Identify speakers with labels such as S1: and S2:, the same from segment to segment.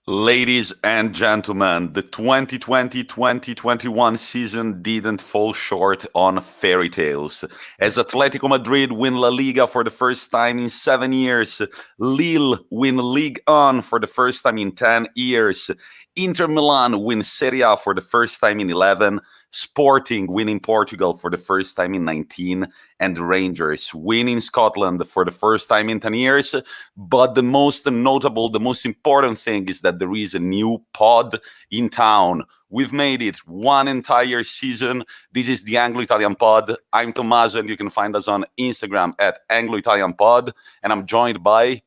S1: Ladies and gentlemen, the 2020-2021 season didn't fall short on fairy tales. As Atletico Madrid win La Liga for the first time in 7 years, Lille win Ligue 1 for the first time in 10 years, Inter Milan win Serie A for the first time in 11, Sporting win in Portugal for the first time in 19, and Rangers win in Scotland for the first time in 10 years. But the most notable, the most important thing is that there is a new pod in town. We've made it one entire season. This is the Anglo-Italian pod. I'm Tommaso, and you can find us on Instagram at Anglo-Italian pod. And I'm joined by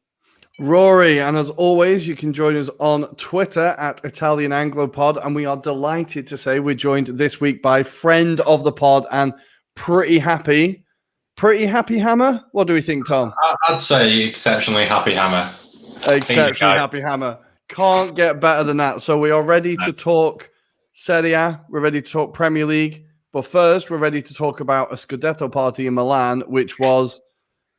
S2: Ruairi, and as always, you can join us on Twitter at Italian Anglo Pod, and we are delighted to say we're joined this week by friend of the pod and pretty happy Hammer. What do we think, Tom?
S3: I'd say exceptionally happy Hammer.
S2: Exceptionally happy Hammer. Can't get better than that. So we are ready to talk Serie A. We're ready to talk Premier League. But first, we're ready to talk about a Scudetto party in Milan, which was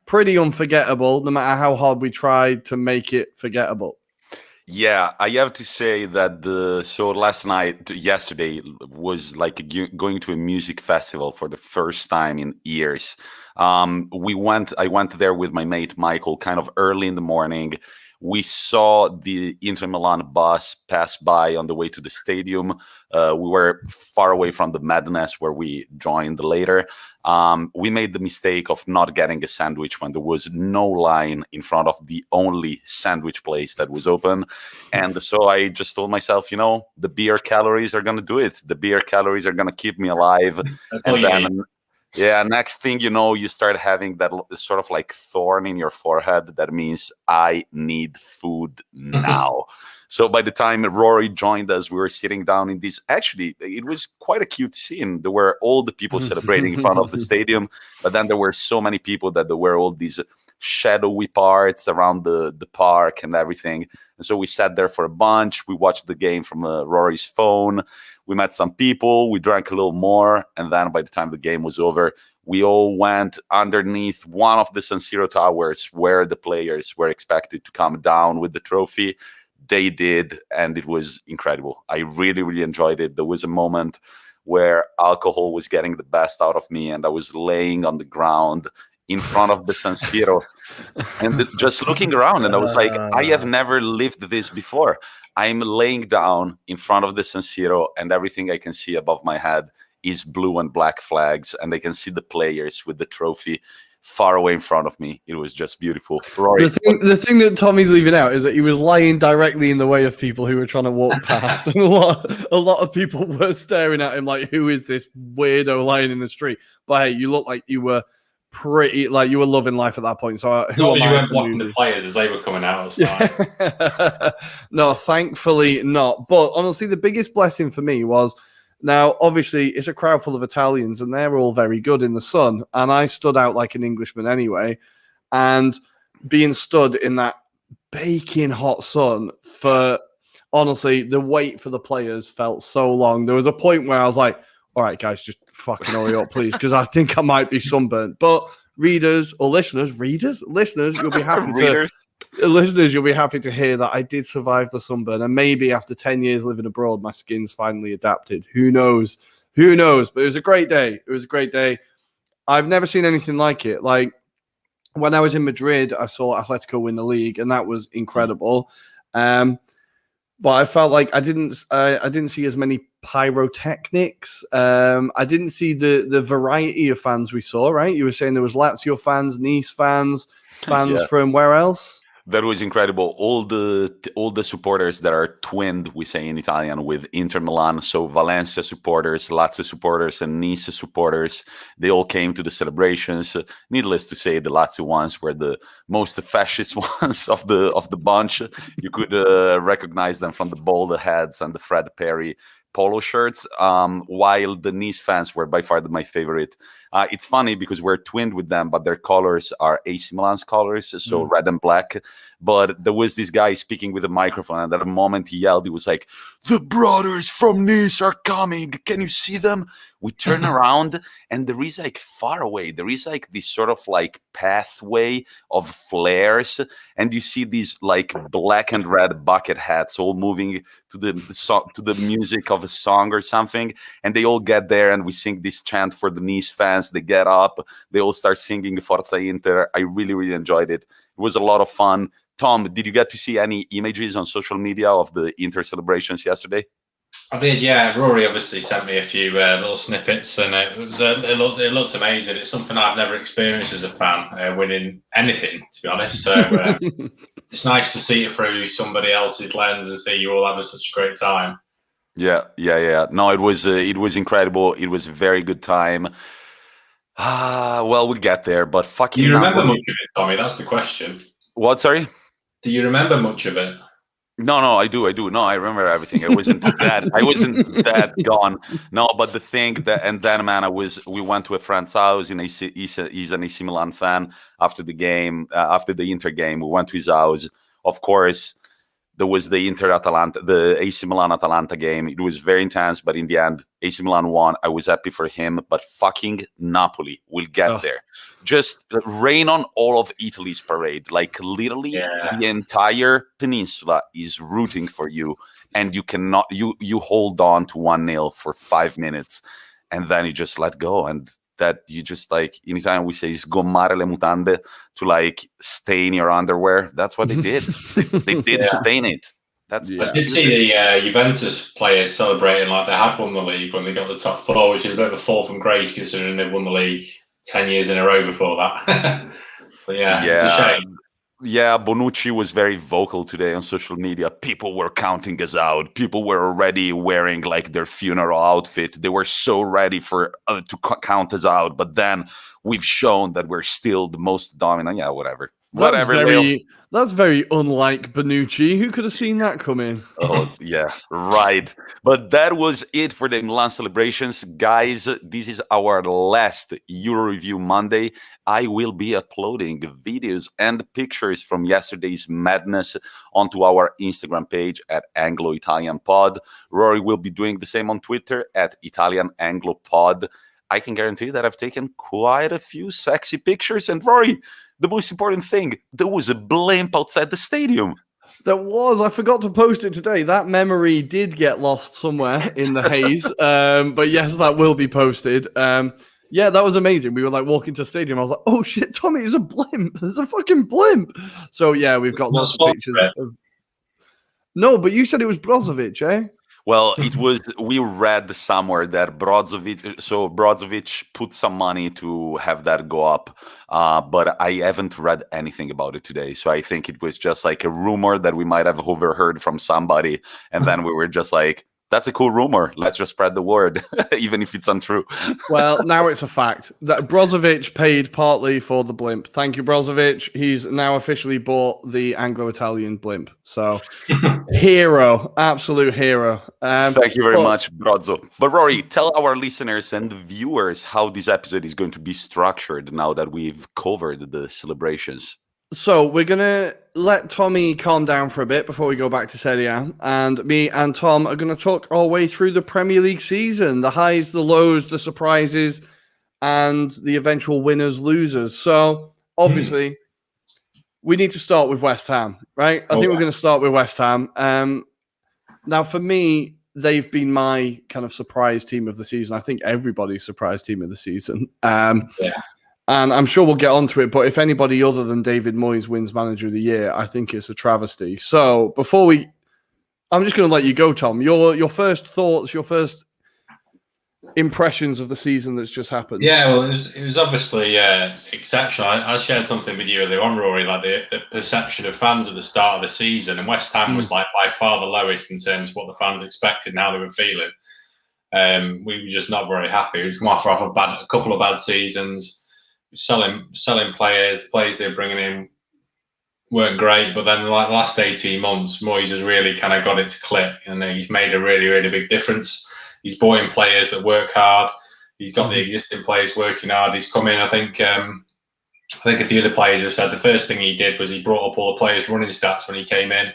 S2: pretty unforgettable, no matter how hard we tried to make it forgettable.
S1: Yeah, I have to say that yesterday was like going to a music festival for the first time in years. I went there with my mate Michael kind of early in the morning. We saw the Inter Milan bus pass by on the way to the stadium. We were far away from the madness where we joined later. We made the mistake of not getting a sandwich when there was no line in front of the only sandwich place that was open. And so I just told myself, the beer calories are going to do it. The beer calories are going to keep me alive. Next thing you know, you start having that sort of like thorn in your forehead. That means I need food now. So by the time Rory joined us, we were sitting down in this. Actually, it was quite a cute scene. There were all the people celebrating in front of the stadium, but then there were so many people that there were all these shadowy parts around the park and everything. And so we sat there for a bunch. We watched the game from Rory's phone. We met some people. We drank a little more. And then by the time the game was over, we all went underneath one of the San Siro towers where the players were expected to come down with the trophy. They did, and it was incredible. I really, really enjoyed it. There was a moment where alcohol was getting the best out of me, and I was laying on the ground in front of the San Siro and just looking around, and I was like, I have never lived this before. I'm laying down in front of the San Siro, and everything I can see above my head is blue and black flags, and I can see the players with the trophy far away in front of me. It was just beautiful. Rory,
S2: the thing that Tommy's leaving out is that he was lying directly in the way of people who were trying to walk past. And a lot of people were staring at him like, who is this weirdo lying in the street? But hey, you look like you were you were loving life at that point. So
S3: you weren't watching the players as they were coming out.
S2: No, thankfully not. But honestly, the biggest blessing for me was, now, obviously, it's a crowd full of Italians, and they're all very good in the sun. And I stood out like an Englishman anyway. And being stood in that baking hot sun for, honestly, the wait for the players felt so long. There was a point where I was like, all right, guys, just fucking hurry up, please, because I think I might be sunburnt. But listeners, you'll be happy to... Listeners, you'll be happy to hear that I did survive the sunburn, and maybe after 10 years living abroad, my skin's finally adapted. Who knows? But it was a great day. I've never seen anything like it. Like, when I was in Madrid, I saw Atletico win the league, and that was incredible. But I felt like I didn't see as many pyrotechnics. I didn't see the variety of fans we saw, right? You were saying there was Lazio fans, Nice fans from where else?
S1: That was incredible. All the supporters that are twinned, we say in Italian, with Inter Milan. So Valencia supporters, Lazio supporters, and Nice supporters, they all came to the celebrations. Needless to say, the Lazio ones were the most fascist ones of the bunch. You could recognize them from the bald heads and the Fred Perry polo shirts, while the Nice fans were by far my favorite. It's funny because we're twinned with them, but their colors are AC Milan's colors, so red and black. but there was this guy speaking with a microphone, and at the moment he yelled, he was like, "The brothers from Nice are coming. Can you see them?" We turn around, and there is like far away, there is like this sort of like pathway of flares, and you see these like black and red bucket hats all moving to the music of a song or something, and they all get there, and we sing this chant for the Nice fans. They get up, they all start singing Forza Inter. I really, really enjoyed it. It was a lot of fun. Tom, did you get to see any images on social media of the Inter celebrations yesterday?
S3: I did, yeah. Rory obviously sent me a few little snippets, and it looked amazing. It's something I've never experienced as a fan, winning anything, to be honest. So it's nice to see it through somebody else's lens and see you all having such a great time.
S1: Yeah. No, it was incredible. It was a very good time. Well, we'll get there, but fucking.
S3: Do you remember much of it, Tommy? That's the question.
S1: What? Sorry.
S3: Do you remember much of it?
S1: No, I do. No, I remember everything. I wasn't that gone. No, but the thing that, and then, man, we went to a friend's house. He's an AC Milan fan. After the game, after the Inter game, we went to his house. Of course, there was the the AC Milan Atalanta game. It was very intense, but in the end, AC Milan won. I was happy for him, but fucking Napoli will get there. Just rain on all of Italy's parade. Like literally, the entire peninsula is rooting for you, and you cannot. You hold on to 1-0 for 5 minutes, and then you just let go. And that you just like in Italian we say sgommare le mutande, to like stain your underwear. That's what they did. they did stain it. I
S3: did see the Juventus players celebrating like they had won the league when they got the top 4, which is a bit of a fall from grace considering they've won the league 10 years in a row before that. But it's a shame.
S1: Yeah, Bonucci was very vocal today on social media. People were counting us out. People were already wearing like their funeral outfit. They were so ready for to count us out. But then we've shown that we're still the most dominant. Yeah, whatever.
S2: That's very unlike Bonucci. Who could have seen that coming?
S1: Oh, yeah, right. But that was it for the Milan celebrations. Guys, this is our last Euro Review Monday. I will be uploading videos and pictures from yesterday's madness onto our Instagram page at Anglo-Italian Pod. Rory will be doing the same on Twitter at Italian Anglo Pod. I can guarantee that I've taken quite a few sexy pictures. And Rory, the most important thing, there was a blimp outside the stadium.
S2: There was. I forgot to post it today. That memory did get lost somewhere in the haze. But yes, that will be posted. Yeah, that was amazing. We were like walking to the stadium. I was like, oh shit, Tommy, there's a blimp. There's a fucking blimp. So yeah, we've got lots of pictures. No, but you said it was Brozovic, eh?
S1: Well, it was, we read somewhere that Brozovic put some money to have that go up, but I haven't read anything about it today. So I think it was just like a rumor that we might have overheard from somebody. And then we were just like, that's a cool rumor. Let's just spread the word, even if it's untrue.
S2: Well, now it's a fact that Brozovic paid partly for the blimp. Thank you, Brozovic. He's now officially bought the Anglo-Italian blimp. So, hero, absolute hero.
S1: Thank you very much, Brozo. But Rory, tell our listeners and viewers how this episode is going to be structured now that we've covered the celebrations.
S2: So we're going to let Tommy calm down for a bit before we go back to Serie A, and me and Tom are going to talk our way through the Premier League season, the highs, the lows, the surprises, and the eventual winners, losers. So obviously, we need to start with West Ham, right? I think we're going to start with West Ham. Now, for me, they've been my kind of surprise team of the season. I think everybody's surprise team of the season. And I'm sure we'll get onto it, but if anybody other than David Moyes wins Manager of the Year, I think it's a travesty. So I'm just going to let you go, Tom. Your first thoughts, your first impressions of the season that's just happened.
S3: Yeah, well, it was obviously exceptional. I shared something with you earlier on, Rory, like the perception of fans at the start of the season, and West Ham was like by far the lowest in terms of what the fans expected and how they were feeling. We were just not very happy. We've come off a couple of bad seasons. Selling players, the players they're bringing in weren't great, but then like the last 18 months, Moyes has really kind of got it to click, and he's made a really, really big difference. He's brought in players that work hard. He's got the existing players working hard. He's come in, I think, I think a few of the players have said the first thing he did was he brought up all the players' running stats when he came in,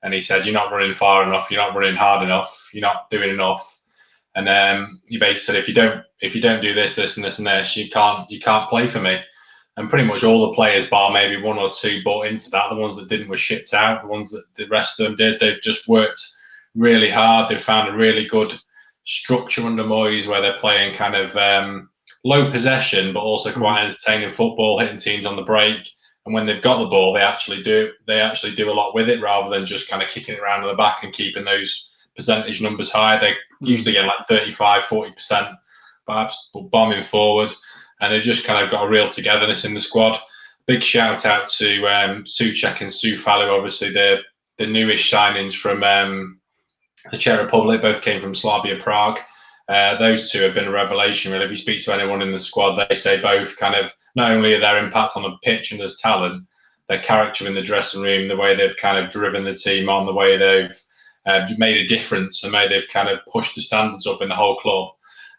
S3: and he said, "You're not running far enough. You're not running hard enough. You're not doing enough." And he basically said, "If you don't do this, this, and this, and this, you can't play for me." And pretty much all the players, bar maybe one or two, bought into that. The ones that didn't were shipped out. The ones that the rest of them did, they've just worked really hard. They've found a really good structure under Moyes where they're playing kind of low possession, but also quite entertaining football, hitting teams on the break. And when they've got the ball, they actually do a lot with it rather than just kind of kicking it around to the back and keeping those percentage numbers high. They usually get like 35, 40%, perhaps, bombing forward. And they've just kind of got a real togetherness in the squad. Big shout out to Souček and Soufal, obviously the newish signings from the Czech Republic, both came from Slavia Prague. Those two have been a revelation, really. If you speak to anyone in the squad, they say both kind of not only are their impact on the pitch and as talent, their character in the dressing room, the way they've kind of driven the team on, the way they've made a difference, and they've kind of pushed the standards up in the whole club.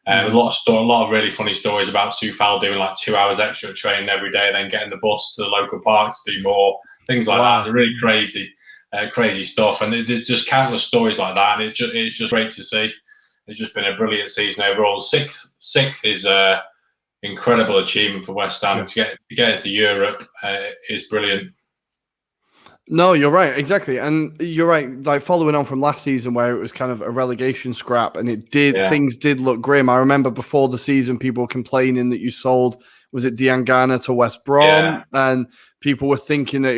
S3: A lot of really funny stories about Soufal doing like 2 hours extra training every day, then getting the bus to the local park to do more things like that. They're really crazy stuff, and there's just countless stories like that. And it's just great to see. It's just been a brilliant season overall. Sixth is an incredible achievement for West Ham. To get into Europe is brilliant.
S2: No, you're right, exactly, and you're right. Like following on from last season, where it was kind of a relegation scrap, and things did look grim. I remember before the season, people were complaining that you sold, was it Diangana to West Brom, and people were thinking that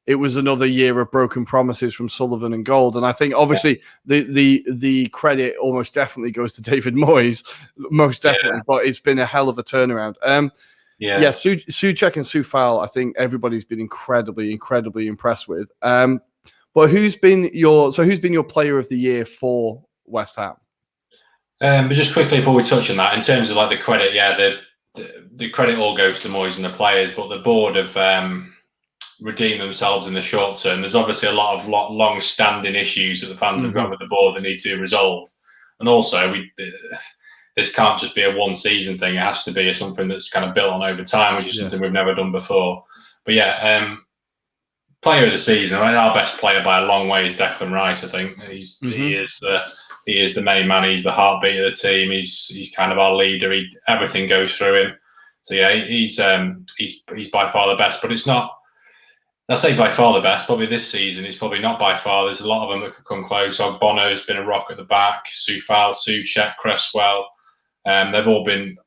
S2: it was another year of broken promises from Sullivan and Gold. And I think obviously the credit almost definitely goes to David Moyes, most definitely. But it's been a hell of a turnaround. Souček and Soufal, I think everybody's been incredibly impressed with. But who's been your player of the year for West Ham?
S3: But just quickly before we touch on that, in terms of like the credit, the credit all goes to Moyes and the players, but the board have redeemed themselves in the short term. There's obviously a lot of long-standing issues that the fans have got with the board that need to be resolved, and also this can't just be a one-season thing. It has to be something that's kind of built on over time, which is something we've never done before. But player of the season, I mean, our best player by a long way is Declan Rice. I think he is the main man. He's the heartbeat of the team. He's kind of our leader. Everything goes through him. So he's by far the best. But it's not. I say by far the best. Probably this season, it's probably not by far. There's a lot of them that could come close. Ogbono's been a rock at the back. Soufal, Souček, Cresswell. They've all been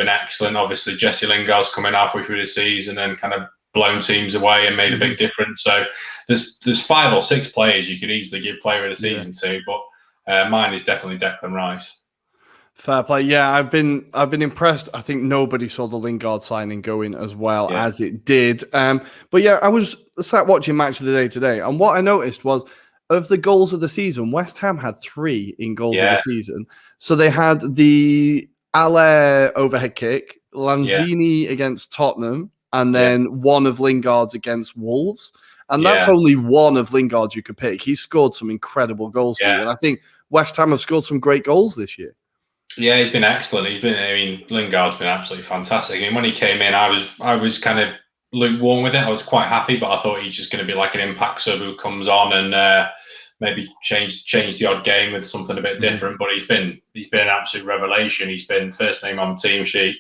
S3: excellent. Obviously, Jesse Lingard's coming halfway through the season and kind of blown teams away and made a big difference. So there's 5 or 6 players you could easily give player of the season to, but mine is definitely Declan Rice.
S2: Fair play. Yeah, I've been impressed. I think nobody saw the Lingard signing going as well as it did. But yeah, I was sat watching Match of the Day today, and what I noticed was, of the goals of the season, West Ham had 3 in goals of the season. So they had the Haller overhead kick, Lanzini against Tottenham, and then one of Lingard's against Wolves. And that's only one of Lingard's you could pick. He scored some incredible goals for you. And I think West Ham have scored some great goals this year.
S3: Yeah, he's been excellent. Lingard's been absolutely fantastic. I mean, when he came in, I was kind of lukewarm with it. I was quite happy, but I thought he's just going to be like an impact sub who comes on and maybe change the odd game with something a bit different. But he's been an absolute revelation. He's been first name on the team sheet,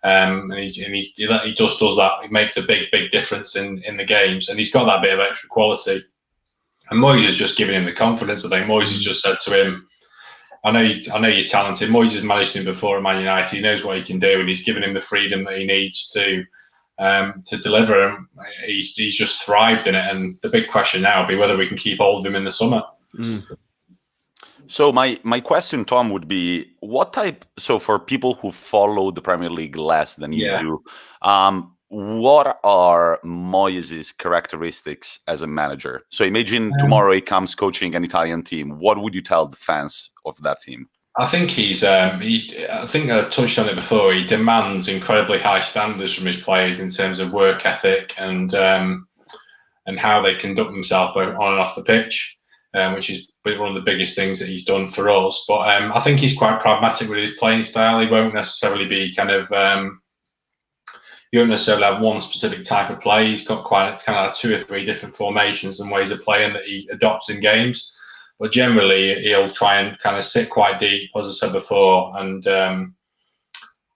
S3: and he just does that. It makes a big difference in the games, and he's got that bit of extra quality. And Moyes has just given him the confidence. I think Moyes has just said to him, I know you're talented. Moyes has managed him before at Man United. He knows what he can do, and he's given him the freedom that he needs to deliver. And he's just thrived in it. And the big question now will be whether we can keep hold of him in the summer.
S1: So my question, Tom, would be so for people who follow the Premier League less than you do, what are Moyes' characteristics as a manager? So imagine tomorrow he comes coaching an Italian team. What would you tell the fans of that team?
S3: I think I think I touched on it before. He demands incredibly high standards from his players in terms of work ethic and how they conduct themselves both on and off the pitch, which is one of the biggest things that he's done for us. But I think he's quite pragmatic with his playing style. He won't necessarily be kind of you don't necessarily have one specific type of play. He's got kind of like 2 or 3 different formations and ways of playing that he adopts in games. But generally, he'll try and kind of sit quite deep, as I said before, and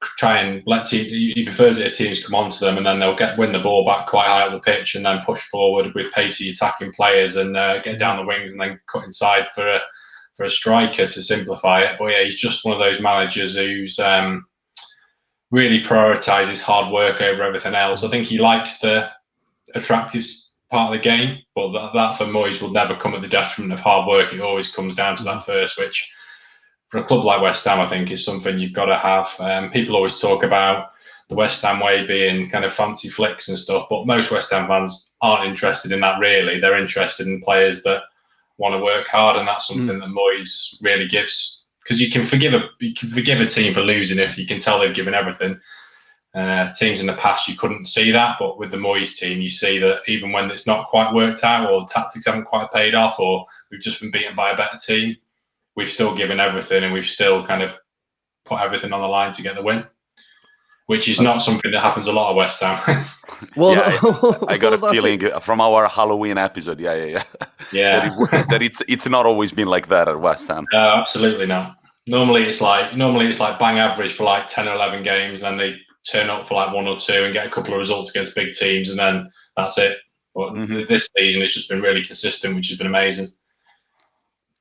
S3: try and let he prefers it if teams come onto them, and then they'll win the ball back quite high up the pitch and then push forward with pacey attacking players and get down the wings and then cut inside for a striker to simplify it. But yeah, he's just one of those managers who's really prioritises hard work over everything else. I think he likes the attractive part of the game, but that for Moyes will never come at the detriment of hard work. It always comes down to that first, which for a club like West Ham, I think is something you've got to have. People always talk about the West Ham way being kind of fancy flicks and stuff, but most West Ham fans aren't interested in that really. They're interested in players that want to work hard, and that's something that Moyes really gives. Because you can forgive a team for losing if you can tell they've given everything. Teams in the past, you couldn't see that, but with the Moyes team, you see that even when it's not quite worked out or tactics haven't quite paid off or we've just been beaten by a better team, we've still given everything and we've still kind of put everything on the line to get the win, which is not something that happens a lot at West Ham.
S1: Well, yeah, I got a feeling from our Halloween episode, that it's not always been like that at West Ham.
S3: No, absolutely not. Normally it's like bang average for like 10 or 11 games, and then they turn up for like 1 or 2 and get a couple of results against big teams, and then that's it. But this season it's just been really consistent, which has been amazing.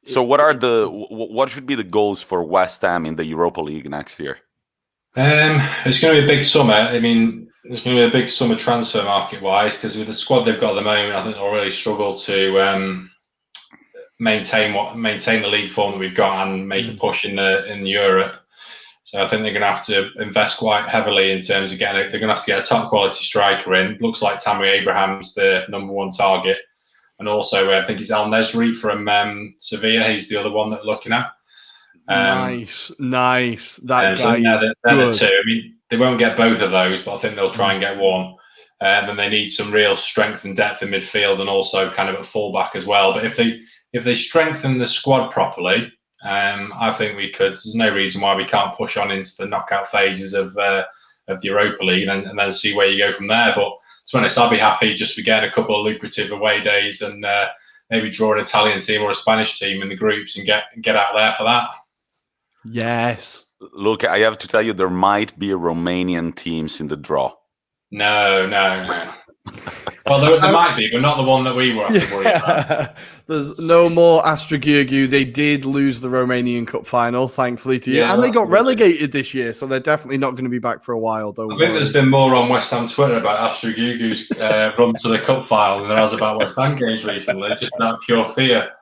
S1: So what should be the goals for West Ham in the Europa League next year?
S3: It's going to be a big summer. I mean, it's going to be a big summer transfer market-wise, because with the squad they've got at the moment, I think they'll really struggle to maintain the league form that we've got and make a push in Europe. So I think they're going to have to invest quite heavily in terms of they're going to have to get a top quality striker in. Looks like Tammy Abraham's the #1 target. And also, I think it's El Nesri from Sevilla. He's the other one that they're looking at.
S2: Nice. That guy is
S3: they're
S2: good.
S3: the 2. I mean, they won't get both of those, but I think they'll try and get one. Then they need some real strength and depth in midfield, and also kind of at fullback as well. But if they strengthen the squad properly, I think we could. There's no reason why we can't push on into the knockout phases of the Europa League and then see where you go from there. But to be honest, I'll be happy just for getting a couple of lucrative away days and maybe draw an Italian team or a Spanish team in the groups and get out there for that.
S2: Yes.
S1: Look, I have to tell you, there might be Romanian teams in the draw.
S3: No. Well, there might be, but not the one that we were have to worry about.
S2: There's no more Astra Giurgiu. They did lose the Romanian Cup final, thankfully to you. And they got relegated this year, so they're definitely not going to be back for a while. I think
S3: there's been more on West Ham Twitter about Astra Giurgiu's run to the Cup final than there has about West Ham games recently, just out of pure fear.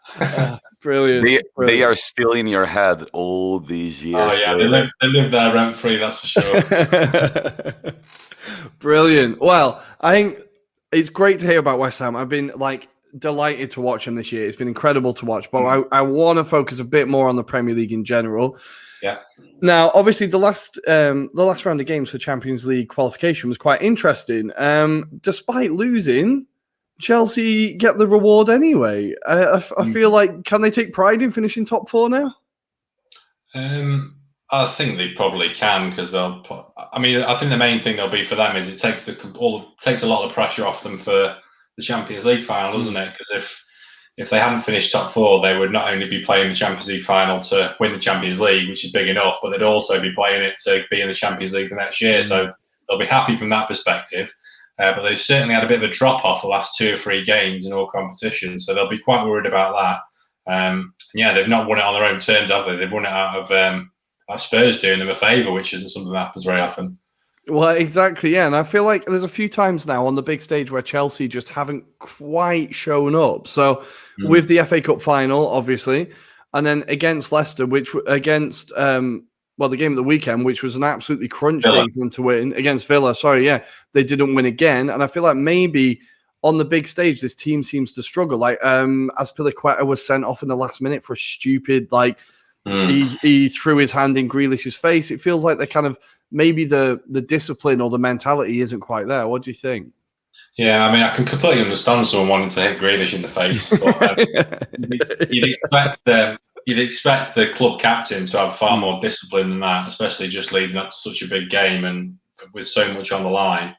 S2: Brilliant.
S1: They are still in your head all these years.
S3: Oh, yeah, they live there rent-free, that's for sure.
S2: Brilliant. Well, I think it's great to hear about West Ham. I've been delighted to watch them this year. It's been incredible to watch, but I want to focus a bit more on the Premier League in general.
S3: Yeah.
S2: Now, obviously, the last round of games for Champions League qualification was quite interesting. Despite losing, Chelsea get the reward anyway. I feel like, can they take pride in finishing top 4 now?
S3: I think they probably can, because I think the main thing there'll be for them is it takes a lot of pressure off them for the Champions League final, doesn't it? Because if they hadn't finished top 4, they would not only be playing the Champions League final to win the Champions League, which is big enough, but they'd also be playing it to be in the Champions League for next year. So they'll be happy from that perspective. But they've certainly had a bit of a drop-off the last 2 or 3 games in all competitions, so they'll be quite worried about that. They've not won it on their own terms, have they? They've won it out of Spurs doing them a favour, which isn't something that happens very often.
S2: Well, exactly, yeah. And I feel like there's a few times now on the big stage where Chelsea just haven't quite shown up. So with the FA Cup final, obviously, and then against Leicester, the game of the weekend, which was an absolutely crunch game for them to win against Villa. They didn't win again. And I feel like maybe on the big stage, this team seems to struggle. Like Azpilicueta was sent off in the last minute for a stupid, he threw his hand in Grealish's face. It feels like they're kind of, maybe the discipline or the mentality isn't quite there. What do you think?
S3: Yeah, I mean, I can completely understand someone wanting to hit Grealish in the face. But, you'd expect the club captain to have far more discipline than that, especially just leading up to such a big game and with so much on the line.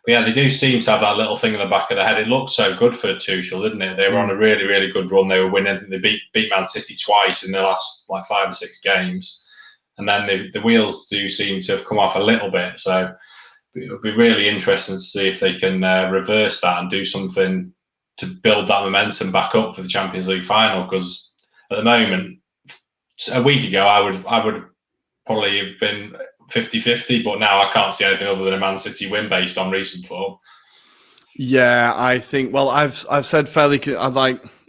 S3: yeah, they do seem to have that little thing in the back of their head. It looked so good for Tuchel, didn't it? They were on a really, really good run. They were winning. They beat Man City twice in the last like 5 or 6 games, and then the wheels do seem to have come off a little bit. So it'll be really interesting to see if they can reverse that and do something to build that momentum back up for the Champions League final. Because at the moment, a week ago, I would probably have been 50-50, but now I can't see anything other than a Man City win based on recent form.
S2: Yeah, I think. Well, I've said fairly.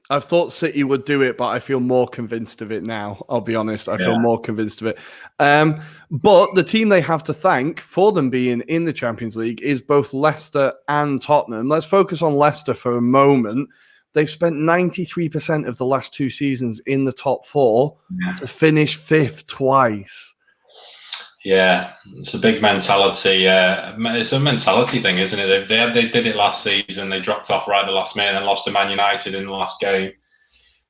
S2: I've thought City would do it, but I feel more convinced of it now. I'll be honest. I feel more convinced of it. But the team they have to thank for them being in the Champions League is both Leicester and Tottenham. Let's focus on Leicester for a moment. They've spent 93% of the last 2 seasons in the top 4 to finish 5th twice.
S3: Yeah, it's a big mentality. It's a mentality thing, isn't it? They did it last season. They dropped off right at the last minute and lost to Man United in the last game.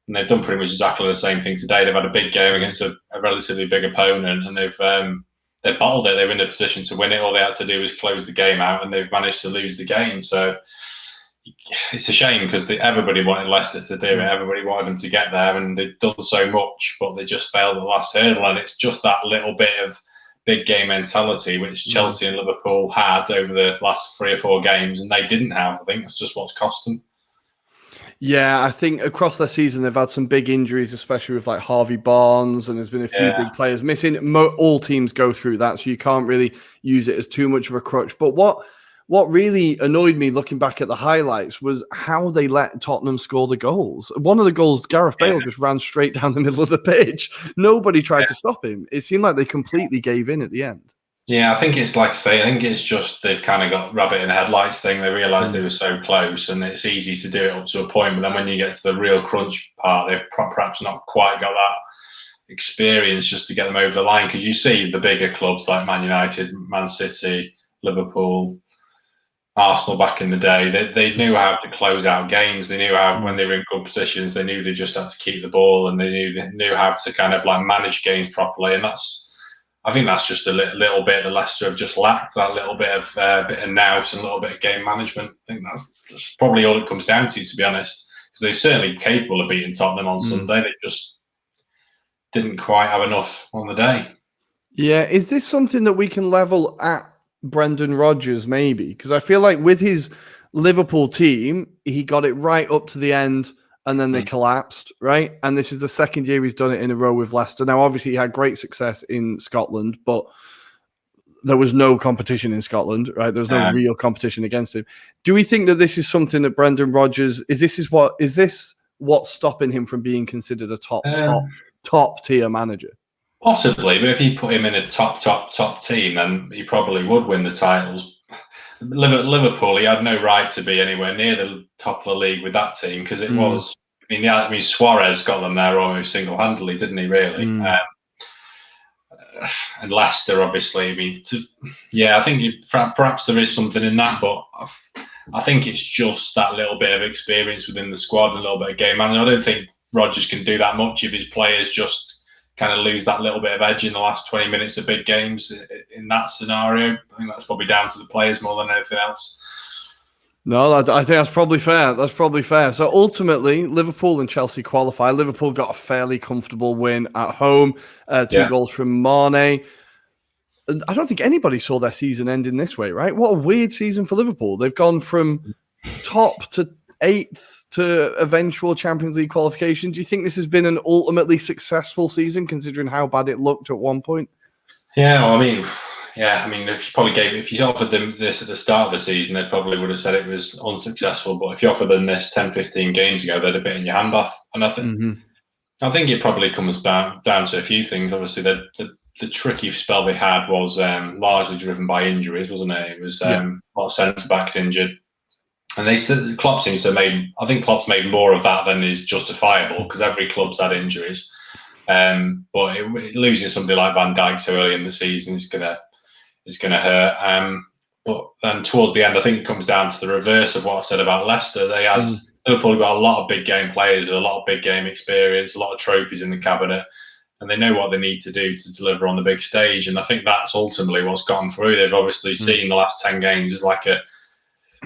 S3: And they've done pretty much exactly the same thing today. They've had a big game against a relatively big opponent, and they've bottled it. They were in a position to win it. All they had to do was close the game out, and they've managed to lose the game. So it's a shame because everybody wanted Leicester to do it. Everybody wanted them to get there, and they've done so much, but they just failed at the last hurdle. And it's just that little bit of big game mentality which Chelsea and Liverpool had over the last 3 or 4 games, and they didn't have. I think that's just what's cost them.
S2: Yeah, I think across their season they've had some big injuries, especially with like Harvey Barnes, and there's been a few big players missing. All teams go through that, so you can't really use it as too much of a crutch. But what really annoyed me looking back at the highlights was how they let Tottenham score the goals. One of the goals, Gareth Bale just ran straight down the middle of the pitch. Nobody tried to stop him. It seemed like they completely gave in at the end.
S3: Yeah, I think it's like I say, I think it's just they've kind of got rabbit in the headlights thing. They realised they were so close, and it's easy to do it up to a point. But then when you get to the real crunch part, they've perhaps not quite got that experience just to get them over the line. Because you see the bigger clubs like Man United, Man City, Liverpool, Arsenal back in the day, they knew how to close out games. They knew how, when they were in good positions, they knew they just had to keep the ball, and they knew how to kind of like manage games properly. And I think that's just a little bit that Leicester have just lacked, that little bit of nous and a little bit of game management. I think that's probably all it comes down to be honest, because they're certainly capable of beating Tottenham on Sunday. They just didn't quite have enough on the day. Yeah,
S2: is this something that we can level at Brendan Rodgers maybe? Because I feel like with his Liverpool team, he got it right up to the end and then they collapsed, right? And this is the 2nd year he's done it in a row with Leicester. Now, obviously, he had great success in Scotland, but there was no competition in Scotland, right? There was no real competition against him. Do we think that this is something that Brendan Rodgers is this what's stopping him from being considered a top tier manager?
S3: Possibly, but if you put him in a top team, then he probably would win the titles. Liverpool, he had no right to be anywhere near the top of the league with that team because it was. I mean, Suarez got them there almost single-handedly, didn't he? Really, and Leicester, obviously. I mean, I think perhaps there is something in that, but I think it's just that little bit of experience within the squad and a little bit of game management. I don't think Rodgers can do that much if his players just kind of lose that little bit of edge in the last 20 minutes of big games in that scenario. I think that's probably down to the players more than anything else.
S2: No, I think that's probably fair. That's probably fair. So ultimately, Liverpool and Chelsea qualify. Liverpool got a fairly comfortable win at home, 2 goals from Mane. I don't think anybody saw their season end in this way, right? What a weird season for Liverpool. They've gone from top to 8th to eventual Champions League qualification. Do you think this has been an ultimately successful season, considering how bad it looked at one point?
S3: Yeah, well, I mean, if you offered them this at the start of the season, they probably would have said it was unsuccessful. But if you offered them this 10, 15 games ago, they'd have bitten your hand off. And I think it probably comes down to a few things. Obviously, the tricky spell they had was largely driven by injuries, wasn't it? It was a lot of centre backs injured. And Klopp seems to have Klopp's made more of that than is justifiable because every club's had injuries. But losing somebody like Van Dijk so early in the season is gonna hurt. But then towards the end, I think it comes down to the reverse of what I said about Leicester. They had Liverpool got a lot of big game players with a lot of big game experience, a lot of trophies in the cabinet, and they know what they need to do to deliver on the big stage. And I think that's ultimately what's gotten through. They've obviously seen the last 10 games as like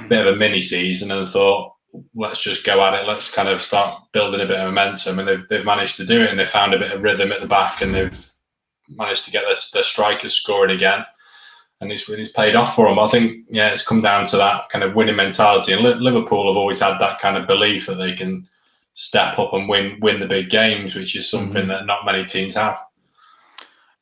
S3: bit of a mini season and thought, let's just go at it. Let's kind of start building a bit of momentum, and they've managed to do it, and they've found a bit of rhythm at the back, and they've managed to get their strikers scoring again, and it's paid off for them. I think, it's come down to that kind of winning mentality, and Liverpool have always had that kind of belief that they can step up and win the big games, which is something that not many teams have.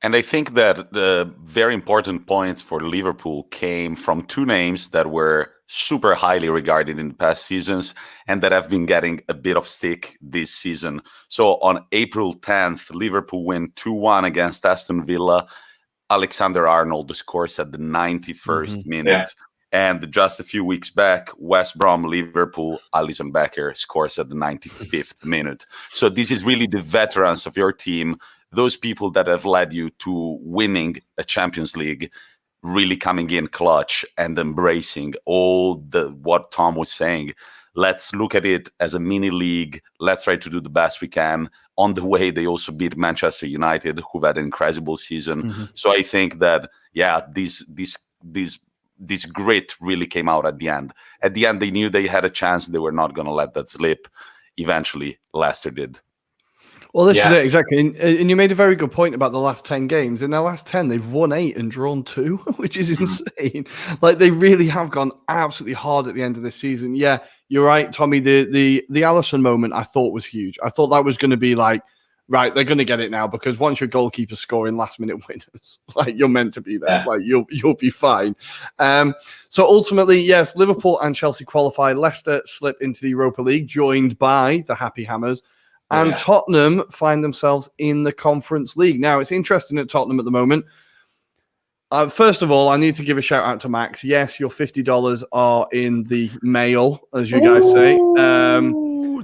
S1: And I think that the very important points for Liverpool came from two names that were super highly regarded in the past seasons and that have been getting a bit of stick this season. So on April 10th, Liverpool win 2-1 against Aston Villa. Alexander-Arnold scores at the 91st minute.
S3: Yeah.
S1: And just a few weeks back, West Brom, Liverpool, Alisson Becker scores at the 95th minute. So this is really the veterans of your team, those people that have led you to winning a Champions League, really coming in clutch and embracing all what Tom was saying. Let's look at it as a mini league. Let's try to do the best we can. On the way, they also beat Manchester United, who've had an incredible season. So I think that, this grit really came out at the end. At the end, they knew they had a chance. They were not going to let that slip. Eventually, Leicester did.
S2: Well, this is it, exactly. And you made a very good point about the last 10 games. In their last 10, they've won 8 and drawn 2, which is insane. Like, they really have gone absolutely hard at the end of this season. Yeah, you're right, Tommy. The Alisson moment I thought was huge. I thought that was going to be like, right, they're going to get it now, because once your goalkeeper's scoring last-minute winners, like, you're meant to be there. Like, you'll be fine. So ultimately, yes, Liverpool and Chelsea qualify. Leicester slip into the Europa League, joined by the Happy Hammers. And Tottenham find themselves in the Conference League. Now, it's interesting at Tottenham at the moment. First of all, I need to give a shout out to Max. Yes, your $50 are in the mail, as you guys say.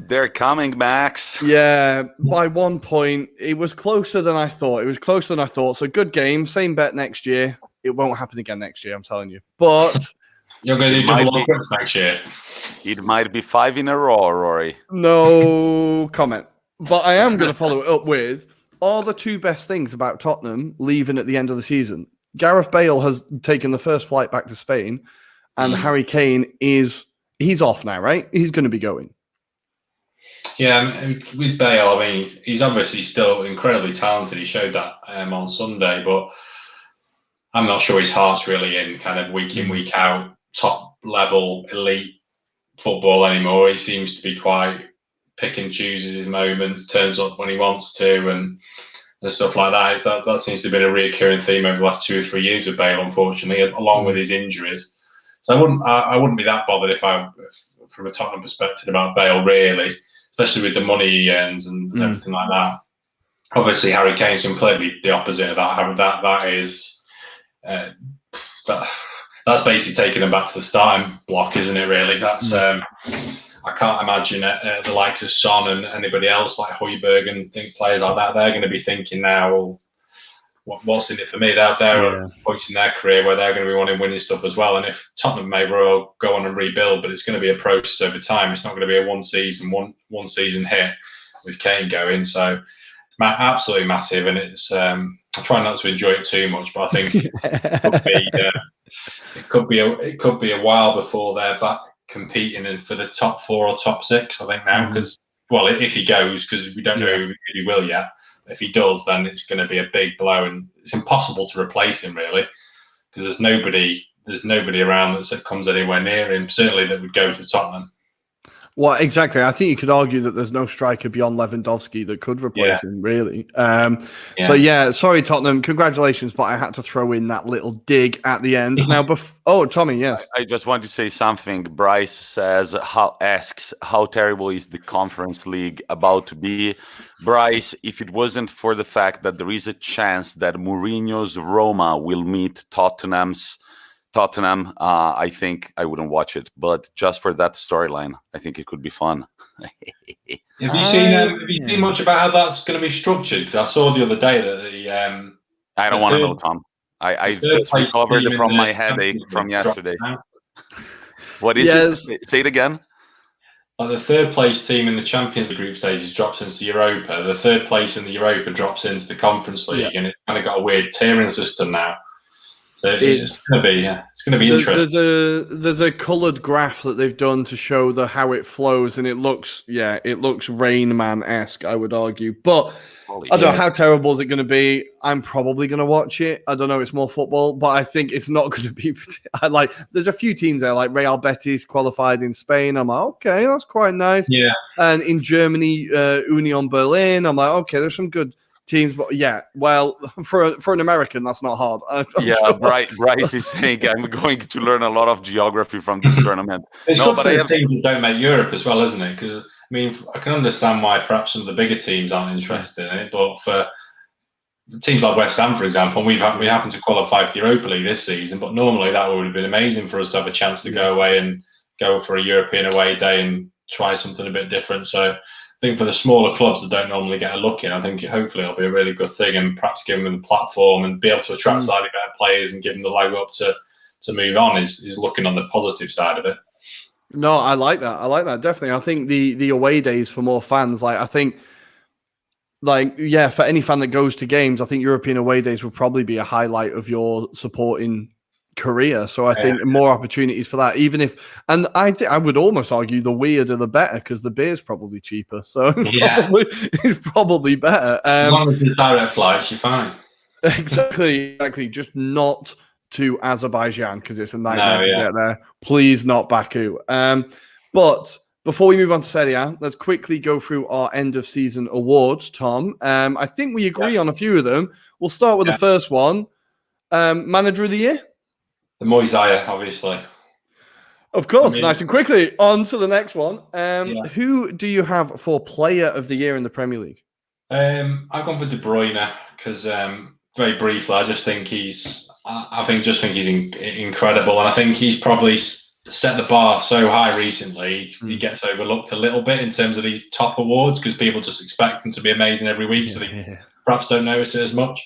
S1: They're coming, Max.
S2: Yeah, by 1 point. It was closer than I thought. So good game. Same bet next year. It won't happen again next year, I'm telling you. But
S3: you're going to do double on quips next year.
S1: It might be 5 in a row, Rory.
S2: No comment. But I am going to follow it up with, are the two best things about Tottenham leaving at the end of the season? Gareth Bale has taken the first flight back to Spain, and Harry Kane he's off now, right? He's going to be going.
S3: Yeah, with Bale, I mean, he's obviously still incredibly talented. He showed that on Sunday, but I'm not sure his heart's really in kind of week in, week out, top level, elite football anymore. He seems to be quite pick and chooses his moments, turns up when he wants to, and stuff like that. That seems to have been a reoccurring theme over the last 2 or 3 years with Bale, unfortunately, along with his injuries. So I wouldn't be that bothered if from a Tottenham perspective, about Bale, really, especially with the money he earns and everything like that. Obviously, Harry Kane's completely the opposite of that. That's basically taking them back to the starting block, isn't it? Really, that's. I can't imagine the likes of Son and anybody else like Højbjerg and players like that. They're going to be thinking now, well, what's in it for me? They're at points in their career where they're going to be wanting winning stuff as well. And if Tottenham may well go on and rebuild, but it's going to be a process over time. It's not going to be a one season hit with Kane going. So absolutely massive. And it's I try not to enjoy it too much, but I think it could be a while before they're back competing for the top 4 or top 6, I think now, because if he goes, because we don't know if he will yet. If he does, then it's going to be a big blow, and it's impossible to replace him, really, because there's nobody around that comes anywhere near him, certainly that would go to Tottenham.
S2: Well, exactly. I think you could argue that there's no striker beyond Lewandowski that could replace him, really. So, sorry, Tottenham. Congratulations, but I had to throw in that little dig at the end. Now, Tommy, yes.
S1: I just want to say something. Bryce asks, how terrible is the Conference League about to be? Bryce, if it wasn't for the fact that there is a chance that Mourinho's Roma will meet Tottenham, I think I wouldn't watch it, but just for that storyline, I think it could be fun.
S3: Have you seen much about how that's going to be structured? Because I saw the other day that
S1: I don't want to know, Tom. I just recovered from my headache from yesterday. What is it? Say it again.
S3: Like the third place team in the Champions League group stages drops into Europa. The third place in the Europa drops into the Conference League, and it's kind of got a weird tiering system now. It's going to be interesting.
S2: There's a coloured graph that they've done to show how it flows, and it looks Rain Man-esque, I would argue. But I don't know how terrible is it going to be. I'm probably going to watch it. I don't know. It's more football, but I think it's not going to be. There's a few teams there, like Real Betis qualified in Spain. I'm like, okay, that's quite nice.
S3: Yeah.
S2: And in Germany, Union Berlin. I'm like, okay, there's some good teams, but for an American, that's not hard.
S1: Bryce is saying I'm going to learn a lot of geography from this tournament.
S3: It's good for the teams that don't make Europe as well, isn't it? Because I mean, I can understand why perhaps some of the bigger teams aren't interested in it, but for teams like West Ham, for example, we happen to qualify for the Europa League this season, but normally that would have been amazing for us to have a chance to go away and go for a European away day and try something a bit different. So I think for the smaller clubs that don't normally get a look in, I think hopefully it'll be a really good thing, and perhaps give them the platform and be able to attract slightly better players and give them the leg up to move on is looking on the positive side of it.
S2: No, I like that. Definitely. I think the away days for more fans, for any fan that goes to games, I think European away days would probably be a highlight of your supporting career. So I think more opportunities for that, and I would almost argue the weirder the better, because the beer's probably cheaper. So it's probably better.
S3: As long as there's direct flights, you're fine.
S2: Exactly. Just not to Azerbaijan, because it's a nightmare to get there. Please not Baku. But before we move on to Serie A, let's quickly go through our end of season awards, Tom. I think we agree on a few of them. We'll start with the first one. Manager of the year?
S3: The Moisaya, obviously.
S2: Of course, nice and quickly. On to the next one. Who do you have for player of the year in the Premier League?
S3: I've gone for De Bruyne because, very briefly, I think he's incredible, and I think he's probably set the bar so high recently. He gets overlooked a little bit in terms of these top awards because people just expect him to be amazing every week, so they perhaps don't notice it as much.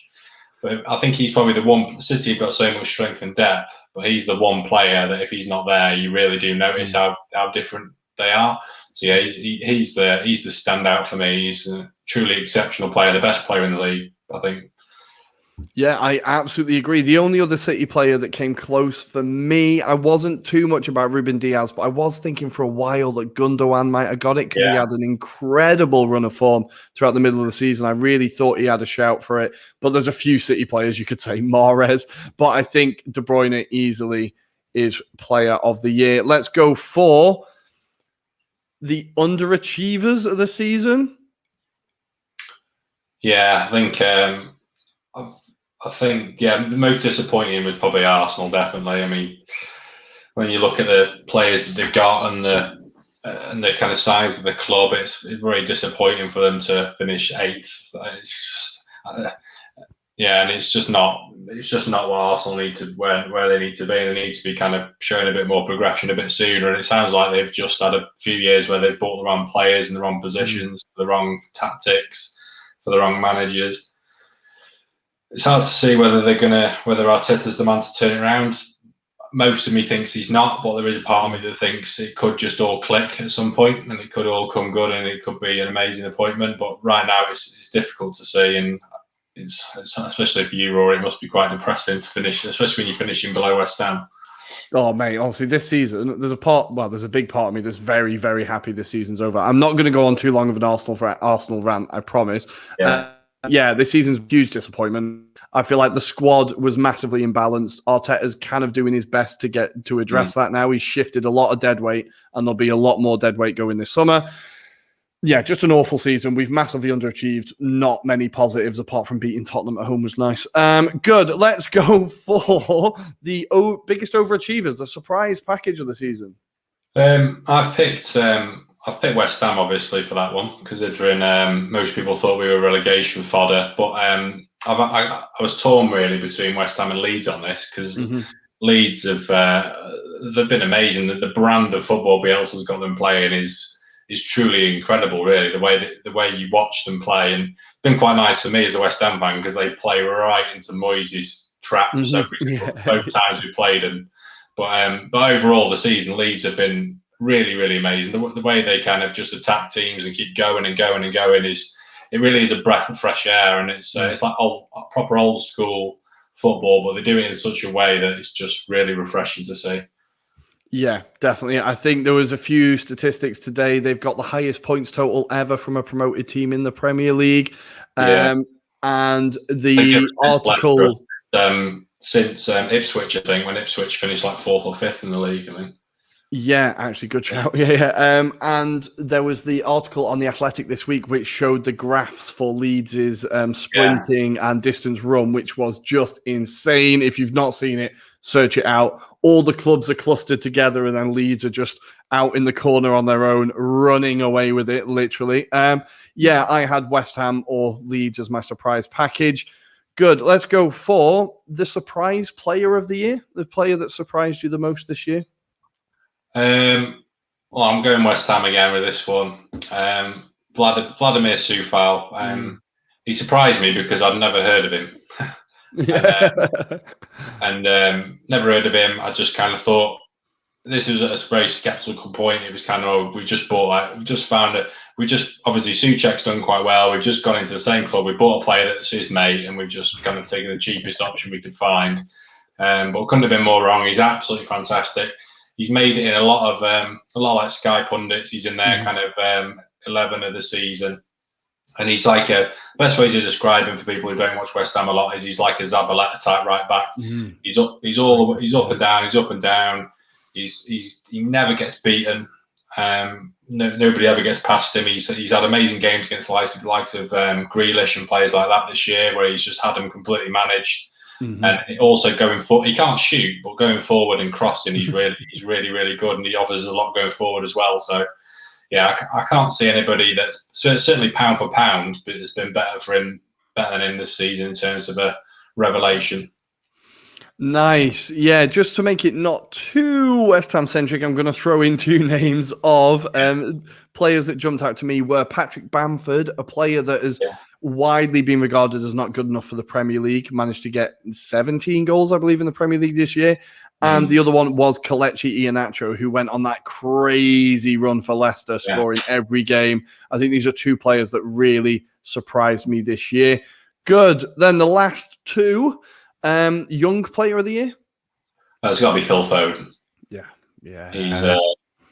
S3: But I think he's probably the one. City have got so much strength and depth, but he's the one player that if he's not there, you really do notice how different they are. So yeah, he's the standout for me. He's a truly exceptional player, the best player in the league, I think.
S2: Yeah, I absolutely agree. The only other City player that came close for me, I wasn't too much about Ruben Diaz, but I was thinking for a while that Gundogan might have got it because he had an incredible run of form throughout the middle of the season. I really thought he had a shout for it, but there's a few City players you could say, Mahrez, but I think De Bruyne easily is player of the year. Let's go for the underachievers of the season.
S3: Yeah, I think the most disappointing was probably Arsenal, definitely. I mean, when you look at the players that they've got and the kind of size of the club, it's very disappointing for them to finish 8th. And it's just not what Arsenal need to where they need to be. They need to be kind of showing a bit more progression a bit sooner. And it sounds like they've just had a few years where they've bought the wrong players in the wrong positions, the wrong tactics, for the wrong managers. It's hard to see whether Arteta's the man to turn it around. Most of me thinks he's not, but there is a part of me that thinks it could just all click at some point and it could all come good and it could be an amazing appointment. But right now it's difficult to see, and it's especially for you, Rory, it must be quite depressing to finish, especially when you're finishing below West Ham.
S2: Oh, mate, honestly, this season, there's a big part of me that's very, very happy this season's over. I'm not going to go on too long of an Arsenal rant, I promise. This season's a huge disappointment. I feel like the squad was massively imbalanced. Arteta's kind of doing his best to address that now. He's shifted a lot of dead weight, and there'll be a lot more dead weight going this summer. Yeah, just an awful season. We've massively underachieved. Not many positives apart from beating Tottenham at home was nice. Good. Let's go for the biggest overachievers, the surprise package of the season.
S3: I've picked West Ham, obviously, for that one, considering most people thought we were relegation fodder. But I was torn, really, between West Ham and Leeds on this, because Leeds they've been amazing. The brand of football Bielsa's got them playing is truly incredible, really, the way you watch them play. And it's been quite nice for me as a West Ham fan, because they play right into Moyes' trap both times we played them. But overall, the season, Leeds have been really, really amazing. The way they kind of just attack teams and keep going and going and going it really is a breath of fresh air, and it's like proper old school football, but they do it in such a way that it's just really refreshing to see.
S2: Yeah, definitely. I think there was a few statistics today. They've got the highest points total ever from a promoted team in the Premier League. And the article...
S3: since Ipswich, I think, when Ipswich finished like 4th or 5th in the league, I think.
S2: Yeah, actually, good shout. Yeah. And there was the article on The Athletic this week which showed the graphs for Leeds' sprinting and distance run, which was just insane. If you've not seen it, search it out. All the clubs are clustered together, and then Leeds are just out in the corner on their own, running away with it, literally. I had West Ham or Leeds as my surprise package. Good. Let's go for the surprise player of the year, the player that surprised you the most this year.
S3: Well, I'm going West Ham again with this one. Vladimir Soufal. He surprised me because I'd never heard of him. and never heard of him. I just kind of thought this was a very skeptical point. It was kind of, obviously Souček's done quite well. We've just gone into the same club. We bought a player that's his mate, and we've just kind of taken the cheapest option we could find. But couldn't have been more wrong. He's absolutely fantastic. He's made it in a lot of like Sky pundits. He's in their kind of 11 of the season, and he's like best way to describe him for people who don't watch West Ham a lot is he's like a Zabaleta type right back. He's up and down. He never gets beaten. Nobody ever gets past him. He's had amazing games against the likes of Grealish and players like that this year, where he's just had them completely managed. And also going forward, he can't shoot, but going forward and crossing, he's really, really good, and he offers a lot going forward as well. So, yeah, I can't see anybody that's certainly pound for pound, but it's been better than him this season in terms of a revelation.
S2: Nice. Yeah, just to make it not too West Ham centric, I'm going to throw in two names of players that jumped out to me were Patrick Bamford, a player that has widely been regarded as not good enough for the Premier League, managed to get 17 goals, I believe, in the Premier League this year. And the other one was Kelechi Iheanacho, who went on that crazy run for Leicester, scoring every game. I think these are two players that really surprised me this year. Good. Then the last two, young player of the year?
S3: It's got to be Phil Foden.
S2: Yeah.
S3: He's a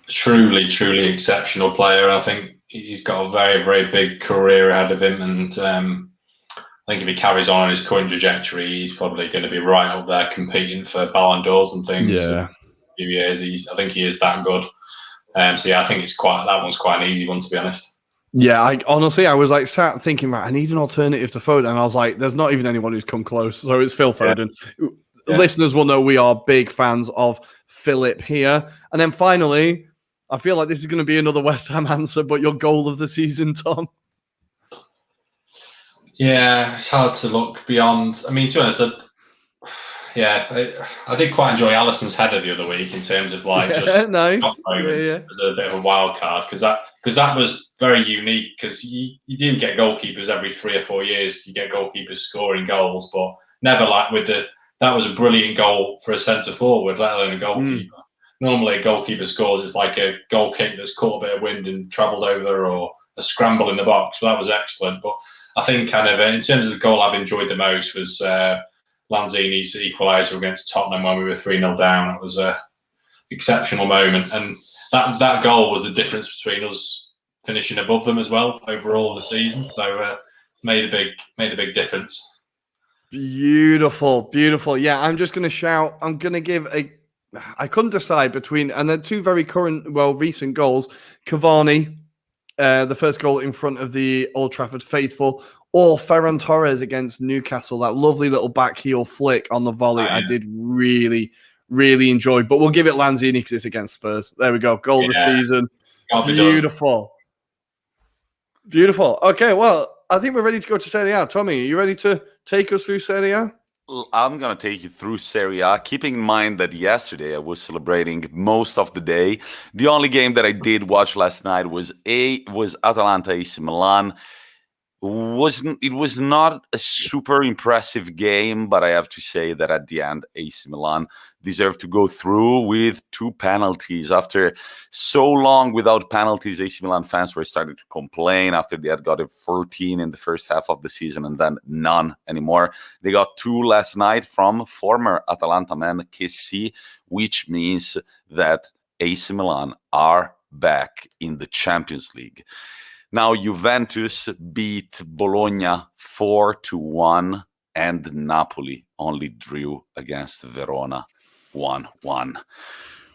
S3: truly, truly exceptional player. I think he's got a very, very big career ahead of him, and I think if he carries on his current trajectory, he's probably going to be right up there competing for Ballon d'Ors and things.
S2: Yeah.
S3: In a few years, I think he is that good. I think that one's quite an easy one, to be honest.
S2: Yeah, I was like sat thinking, right, I need an alternative to Foden, and I was like, there's not even anyone who's come close, so it's Phil Foden. Listeners will know we are big fans of Philip here. And then finally, I feel like this is going to be another West Ham answer, but your goal of the season, Tom?
S3: Yeah, it's hard to look beyond. I mean, to be honest, I did quite enjoy Alisson's header the other week in terms of just
S2: nice
S3: moments as a bit of a wild card, because that was very unique, because you do get goalkeepers every 3 or 4 years. You get goalkeepers scoring goals, but never like that was a brilliant goal for a centre forward, let alone a goalkeeper. Normally a goalkeeper scores, it's like a goal kick that's caught a bit of wind and travelled over, or a scramble in the box. But that was excellent. But I think kind of in terms of the goal I've enjoyed the most was Lanzini's equaliser against Tottenham when we were 3-0 down. It was a exceptional moment, and that goal was the difference between us finishing above them as well overall the season. So made a big difference.
S2: Beautiful. Yeah, I'm just going to shout. I'm going to give I couldn't decide between, and the two very recent goals, Cavani, the first goal in front of the Old Trafford faithful, or Ferran Torres against Newcastle, that lovely little back heel flick on the volley. I did really, really enjoy, but we'll give it Lanzini because it's against Spurs. There we go. Goal of the season. Beautiful. Okay, well, I think we're ready to go to Serie A. Tommy, are you ready to take us through Serie A?
S1: I'm going to take you through Serie A, keeping in mind that yesterday I was celebrating most of the day. The only game that I did watch last night was Atalanta AC Milan. It was not a super impressive game, but I have to say that at the end, AC Milan deserved to go through with 2 penalties. After so long without penalties, AC Milan fans were starting to complain after they had got 14 in the first half of the season and then none anymore. They got 2 last night from former Atalanta man Kessie, which means that AC Milan are back in the Champions League. Now, Juventus beat Bologna 4-1, and Napoli only drew against Verona 1-1,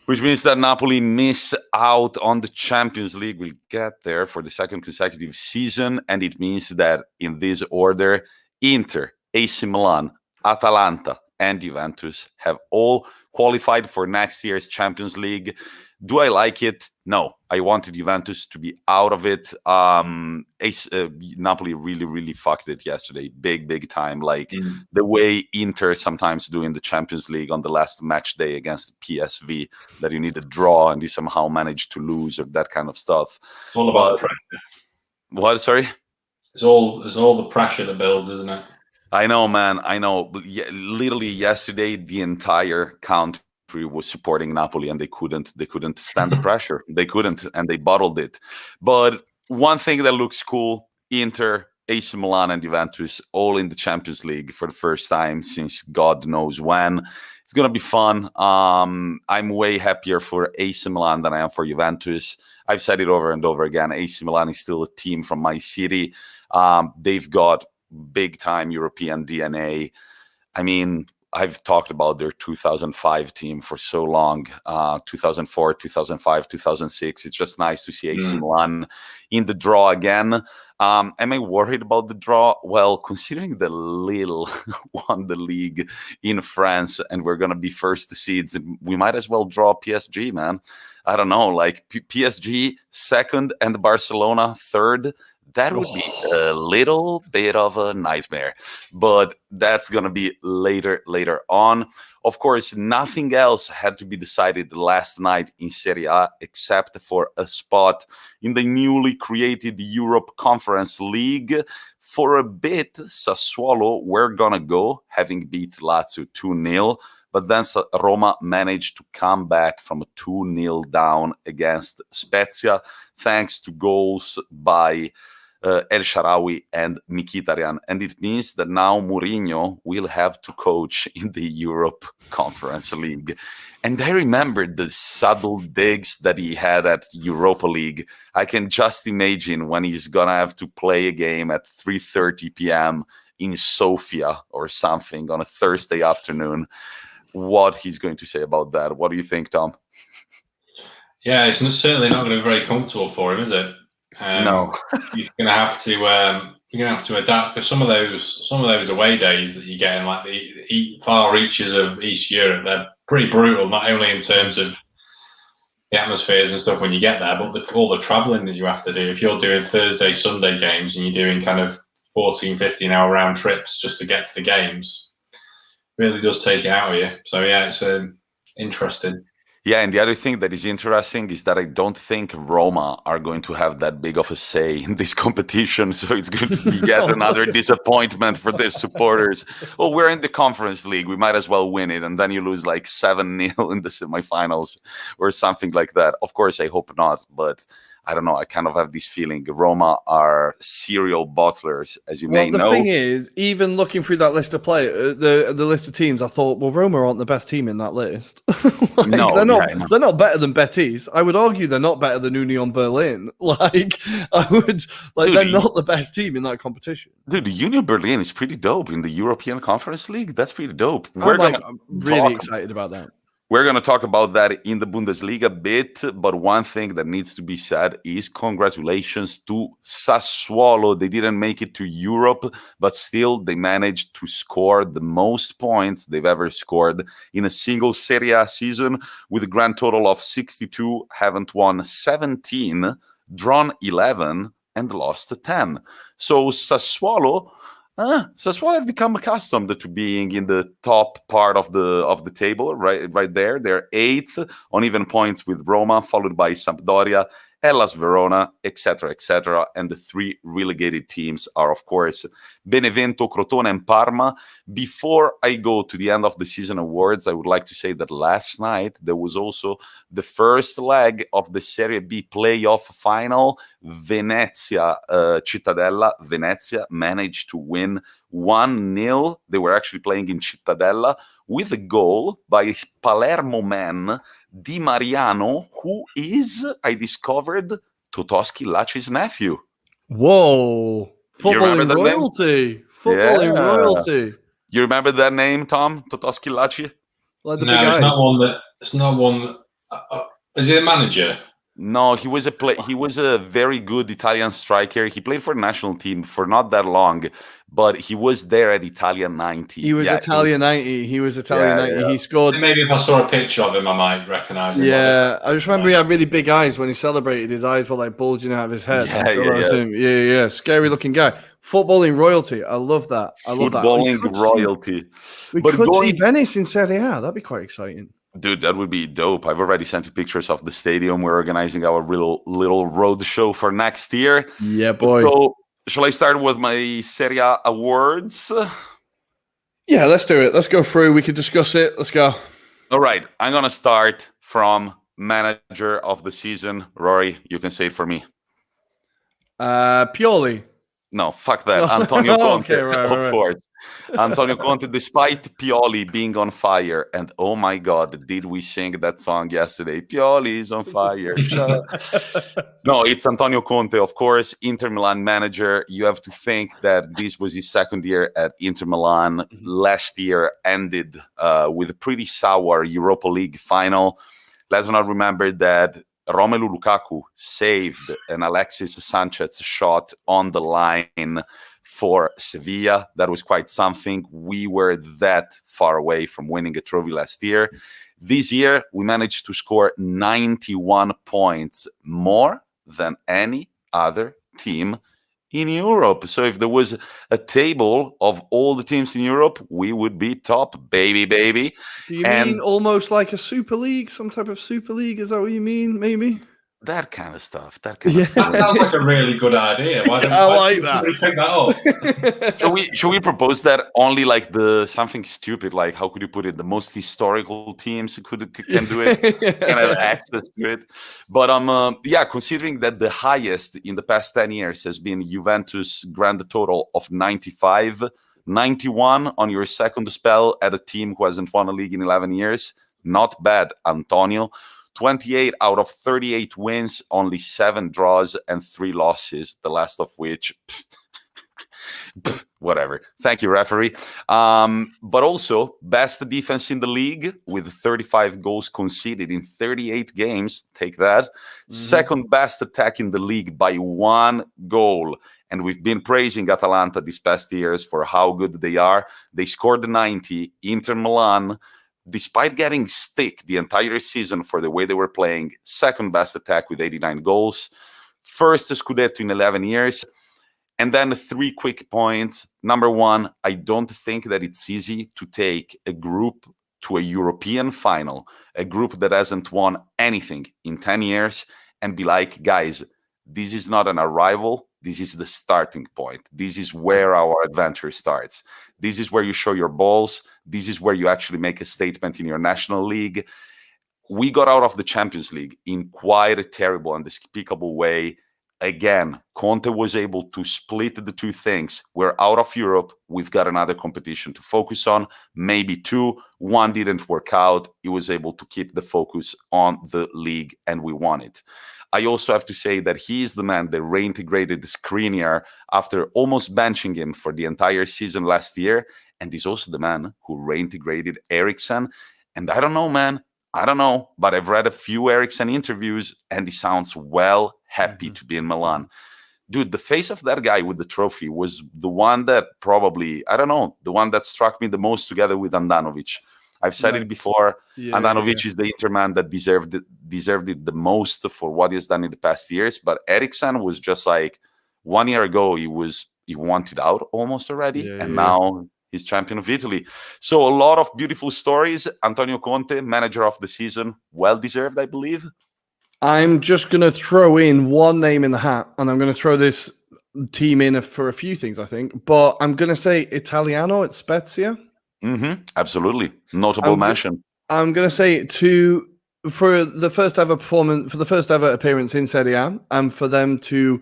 S1: which means that Napoli miss out on the Champions League. We'll get there for the second consecutive season, and it means that in this order, Inter, AC Milan, Atalanta, and Juventus have all qualified for next year's Champions League. Do I like it? No. I wanted Juventus to be out of it. Napoli really, really fucked it yesterday. Big time. Like the way Inter sometimes do in the Champions League on the last match day against PSV, that you need a draw and you somehow manage to lose, or that kind of stuff.
S3: It's all about the pressure.
S1: What? Sorry?
S3: It's all the pressure that builds, isn't it?
S1: I know, man. I know. But literally yesterday, the entire country was supporting Napoli, and they couldn't stand the pressure. They couldn't, and they bottled it. But one thing that looks cool: Inter, AC Milan, and Juventus all in the Champions League for the first time since God knows when. It's gonna be fun. I'm way happier for AC Milan than I am for Juventus. I've said it over and over again. AC Milan is still a team from my city. They've got big time European DNA. I mean, I've talked about their 2005 team for so long, 2004, 2005, 2006. It's just nice to see AC Milan in the draw again. Am I worried about the draw? Well, considering the Lille won the league in France and we're going to be first seeds, we might as well draw PSG, man. I don't know, like PSG second and Barcelona third. That would be a little bit of a nightmare, but that's going to be later on. Of course, nothing else had to be decided last night in Serie A except for a spot in the newly created Europe Conference League. For a bit, Sassuolo were going to go, having beat Lazio 2-0, but then Roma managed to come back from a 2-0 down against Spezia, thanks to goals by El Shaarawy and Mkhitaryan. And it means that now Mourinho will have to coach in the Europe Conference League. And I remember the subtle digs that he had at Europa League. I can just imagine when he's going to have to play a game at 3:30 p.m. in Sofia or something on a Thursday afternoon, what he's going to say about that. What do you think, Tom?
S3: Yeah, it's certainly not going to be very comfortable for him, is it?
S1: No.
S3: He's going to have to. You're going to have to adapt, because some of those away days that you get in like the far reaches of East Europe, they're pretty brutal. Not only in terms of the atmospheres and stuff when you get there, but all the travelling that you have to do. If you're doing Thursday, Sunday games and you're doing kind of 14, 15-hour round trips just to get to the games, it really does take it out of you. So yeah, it's interesting.
S1: Yeah, and the other thing that is interesting is that I don't think Roma are going to have that big of a say in this competition. So it's going to be yet another disappointment for their supporters. Oh, we're in the Conference League. We might as well win it. And then you lose like 7-0 in the semifinals or something like that. Of course, I hope not. But I don't know. I kind of have this feeling Roma are serial bottlers, as you may know.
S2: The thing is, even looking through that list of players, the list of teams, I thought, well, Roma aren't the best team in that list. They're not better than Betis. I would argue they're not better than Union Berlin. Dude, they're not the best team in that competition.
S1: Dude, Union Berlin is pretty dope in the European Conference League. That's pretty dope.
S2: I'm really excited about that.
S1: We're going to talk about that in the Bundesliga a bit, but one thing that needs to be said is congratulations to Sassuolo. They didn't make it to Europe, but still they managed to score the most points they've ever scored in a single Serie A season, with a grand total of 62, haven't won 17, drawn 11, and lost 10. So Sassuolo has become accustomed to being in the top part of the table, right there. They're 8th on even points with Roma, followed by Sampdoria Hellas Verona, etc., etc. And the 3 relegated teams are, of course, Benevento, Crotone, and Parma. Before I go to the end of the season awards, I would like to say that last night there was also the first leg of the Serie B playoff final. Venezia, Cittadella, Venezia managed to win 1-0. They were actually playing in Cittadella with a goal by Palermo man Di Mariano, who is, I discovered, Totoski Laci's nephew.
S2: Whoa. Footballing royalty. Footballing royalty.
S1: You remember that name, Tom? Totoski Laci?
S2: Like the
S3: No,
S2: big
S3: it's
S2: eyes.
S3: not one that. It's not one. Is he a manager?
S1: No, he was a very good Italian striker. He played for the national team for not that long, but he was there at Italian 90.
S2: He was Italian 90. He was Italian 90.
S1: Yeah.
S2: He scored.
S3: Maybe if I saw a picture of him, I might recognise him.
S2: Yeah, I just remember he had really big eyes when he celebrated. His eyes were like bulging out of his head. Yeah. Scary looking guy. Footballing royalty. I love that.
S1: Footballing royalty.
S2: We could see Venice in Serie A. That'd be quite exciting.
S1: Dude, that would be dope. I've already sent you pictures of the stadium. We're organizing our little road show for next year.
S2: Yeah, boy.
S1: So, shall I start with my Serie A awards?
S2: Yeah, let's do it. Let's go through. We can discuss it. Let's go.
S1: All right. I'm going to start from manager of the season. Rory, you can say it for me.
S2: Pioli.
S1: No, fuck that. Antonio Conte,
S2: okay, right.
S1: course. Antonio Conte, despite Pioli being on fire, and oh my God, did we sing that song yesterday? Pioli is on fire. Shut up. No, it's Antonio Conte, of course, Inter Milan manager. You have to think that this was his second year at Inter Milan. Last year ended with a pretty sour Europa League final. Let's not remember that Romelu Lukaku saved an Alexis Sanchez shot on the line for Sevilla. That was quite something. We were that far away from winning a trophy last year. This year, we managed to score 91 points more than any other team in Europe. So if there was a table of all the teams in Europe, we would be top, baby.
S2: Do you mean almost like a Super League? Some type of Super League? Is that what you mean, maybe?
S1: That kind of stuff. That
S3: sounds like a really good idea. Why don't
S2: I like that.
S3: Pick that
S1: up? Should we propose that only like something stupid, like how could you put it? The most historical teams can do it, can have access to it. But considering that the highest in the past 10 years has been Juventus grand total of 95, 91 on your second spell at a team who hasn't won a league in 11 years. Not bad, Antonio. 28 out of 38 wins, only 7 draws and 3 losses, the last of which, whatever. Thank you, referee. But also, best defense in the league with 35 goals conceded in 38 games. Take that. Second best attack in the league by 1 goal. And we've been praising Atalanta these past years for how good they are. They scored 90. Inter Milan, despite getting stick the entire season for the way they were playing, second best attack with 89 goals, first Scudetto in 11 years. And then 3 quick points. Number 1, I don't think that it's easy to take a group to a European final, a group that hasn't won anything in 10 years, and be like, guys, this is not an arrival. This is the starting point. This is where our adventure starts. This is where you show your balls. This is where you actually make a statement in your national league. We got out of the Champions League in quite a terrible and despicable way. Again, Conte was able to split the two things. We're out of Europe. We've got another competition to focus on, maybe 2. 1 didn't work out. He was able to keep the focus on the league, and we won it. I also have to say that he is the man that reintegrated Skriniar after almost benching him for the entire season last year. And he's also the man who reintegrated Eriksen. And I don't know, man. I don't know. But I've read a few Eriksen interviews, and he sounds well happy to be in Milan. Dude, the face of that guy with the trophy was the one that probably, I don't know, the one that struck me the most together with Andanovic. I've said it before. Andanovic is the Interman that deserved it the most for what he's done in the past years. But Eriksen was just like 1 year ago, he wanted out almost already. Now he's champion of Italy. So a lot of beautiful stories. Antonio Conte, manager of the season, well deserved, I believe.
S2: I'm just going to throw in one name in the hat, and I'm going to throw this team in for a few things, I think. But I'm going to say Italiano at Spezia.
S1: Absolutely. Notable mention.
S2: I'm going to say for the first ever performance, for the first ever appearance in Serie A, and for them to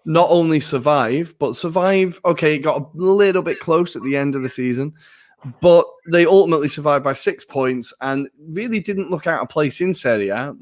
S2: not only survive, but survive. Okay, it got a little bit close at the end of the season, but they ultimately survived by 6 points and really didn't look out of place in Serie A.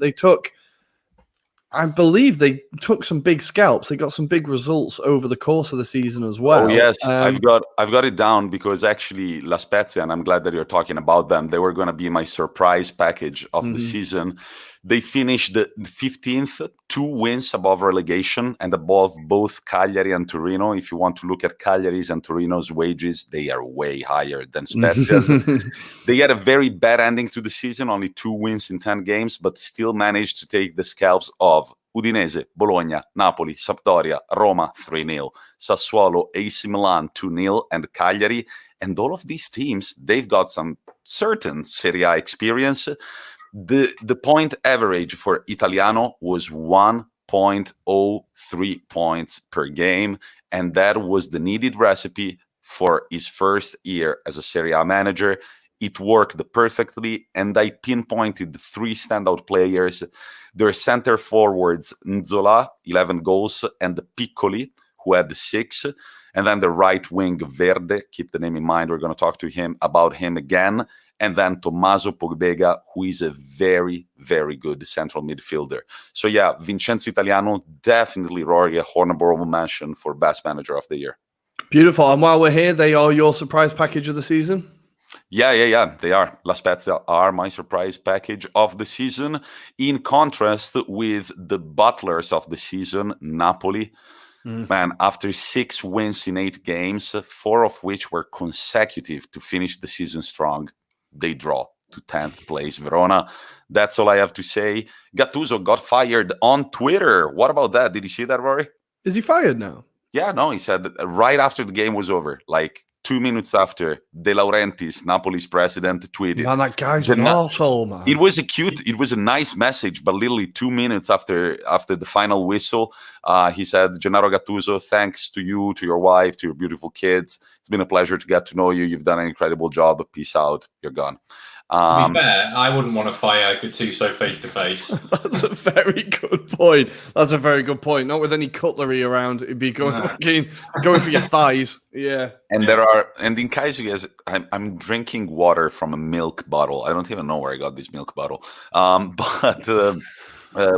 S2: I believe they took some big scalps. They got some big results over the course of the season as well.
S1: Oh yes, I've got it down because actually La Spezia, and I'm glad that you're talking about them. They were going to be my surprise package of the season. They finished the 15th, 2 wins above relegation and above both Cagliari and Torino. If you want to look at Cagliari's and Torino's wages, they are way higher than Spezia's. They had a very bad ending to the season, only 2 wins in 10 games, but still managed to take the scalps of Udinese, Bologna, Napoli, Sampdoria, Roma 3-0, Sassuolo, AC Milan 2-0, and Cagliari. And all of these teams, they've got some certain Serie A experience. The point average for Italiano was 1.03 points per game, and that was the needed recipe for his first year as a Serie A manager. It worked perfectly, and I pinpointed 3 standout players. Their center forwards, Nzola, 11 goals, and Piccoli, who had 6. And then the right wing, Verde, keep the name in mind, we're going to talk to him about him again. And then Tommaso Pogbega, who is a very, very good central midfielder. So yeah, Vincenzo Italiano, definitely Rory, a honorable mention for best manager of the year.
S2: Beautiful. And while we're here, they are your surprise package of the season?
S1: Yeah, they are. La Spezia are my surprise package of the season. In contrast with the butlers of the season, Napoli. Man, after 6 wins in 8 games, 4 of which were consecutive to finish the season strong, they draw to 10th place Verona. That's all I have to say. Gattuso got fired on Twitter. What about that? Did you see that, Rory?
S2: Is he fired now?
S1: Yeah, no, he said right after the game was over, like 2 minutes after, De Laurentiis, Napoli's president, tweeted.
S2: Man, that guy's an arsehole, man.
S1: It was a nice message, but literally 2 minutes after the final whistle, he said, Gennaro Gattuso, thanks to you, to your wife, to your beautiful kids. It's been a pleasure to get to know you. You've done an incredible job. Peace out. You're gone.
S3: To be fair, I wouldn't want to fire Gattuso face to face.
S2: That's a very good point. Not with any cutlery around. It'd be going for your thighs. Yeah.
S1: And in Kaiser, guys, I'm drinking water from a milk bottle. I don't even know where I got this milk bottle. But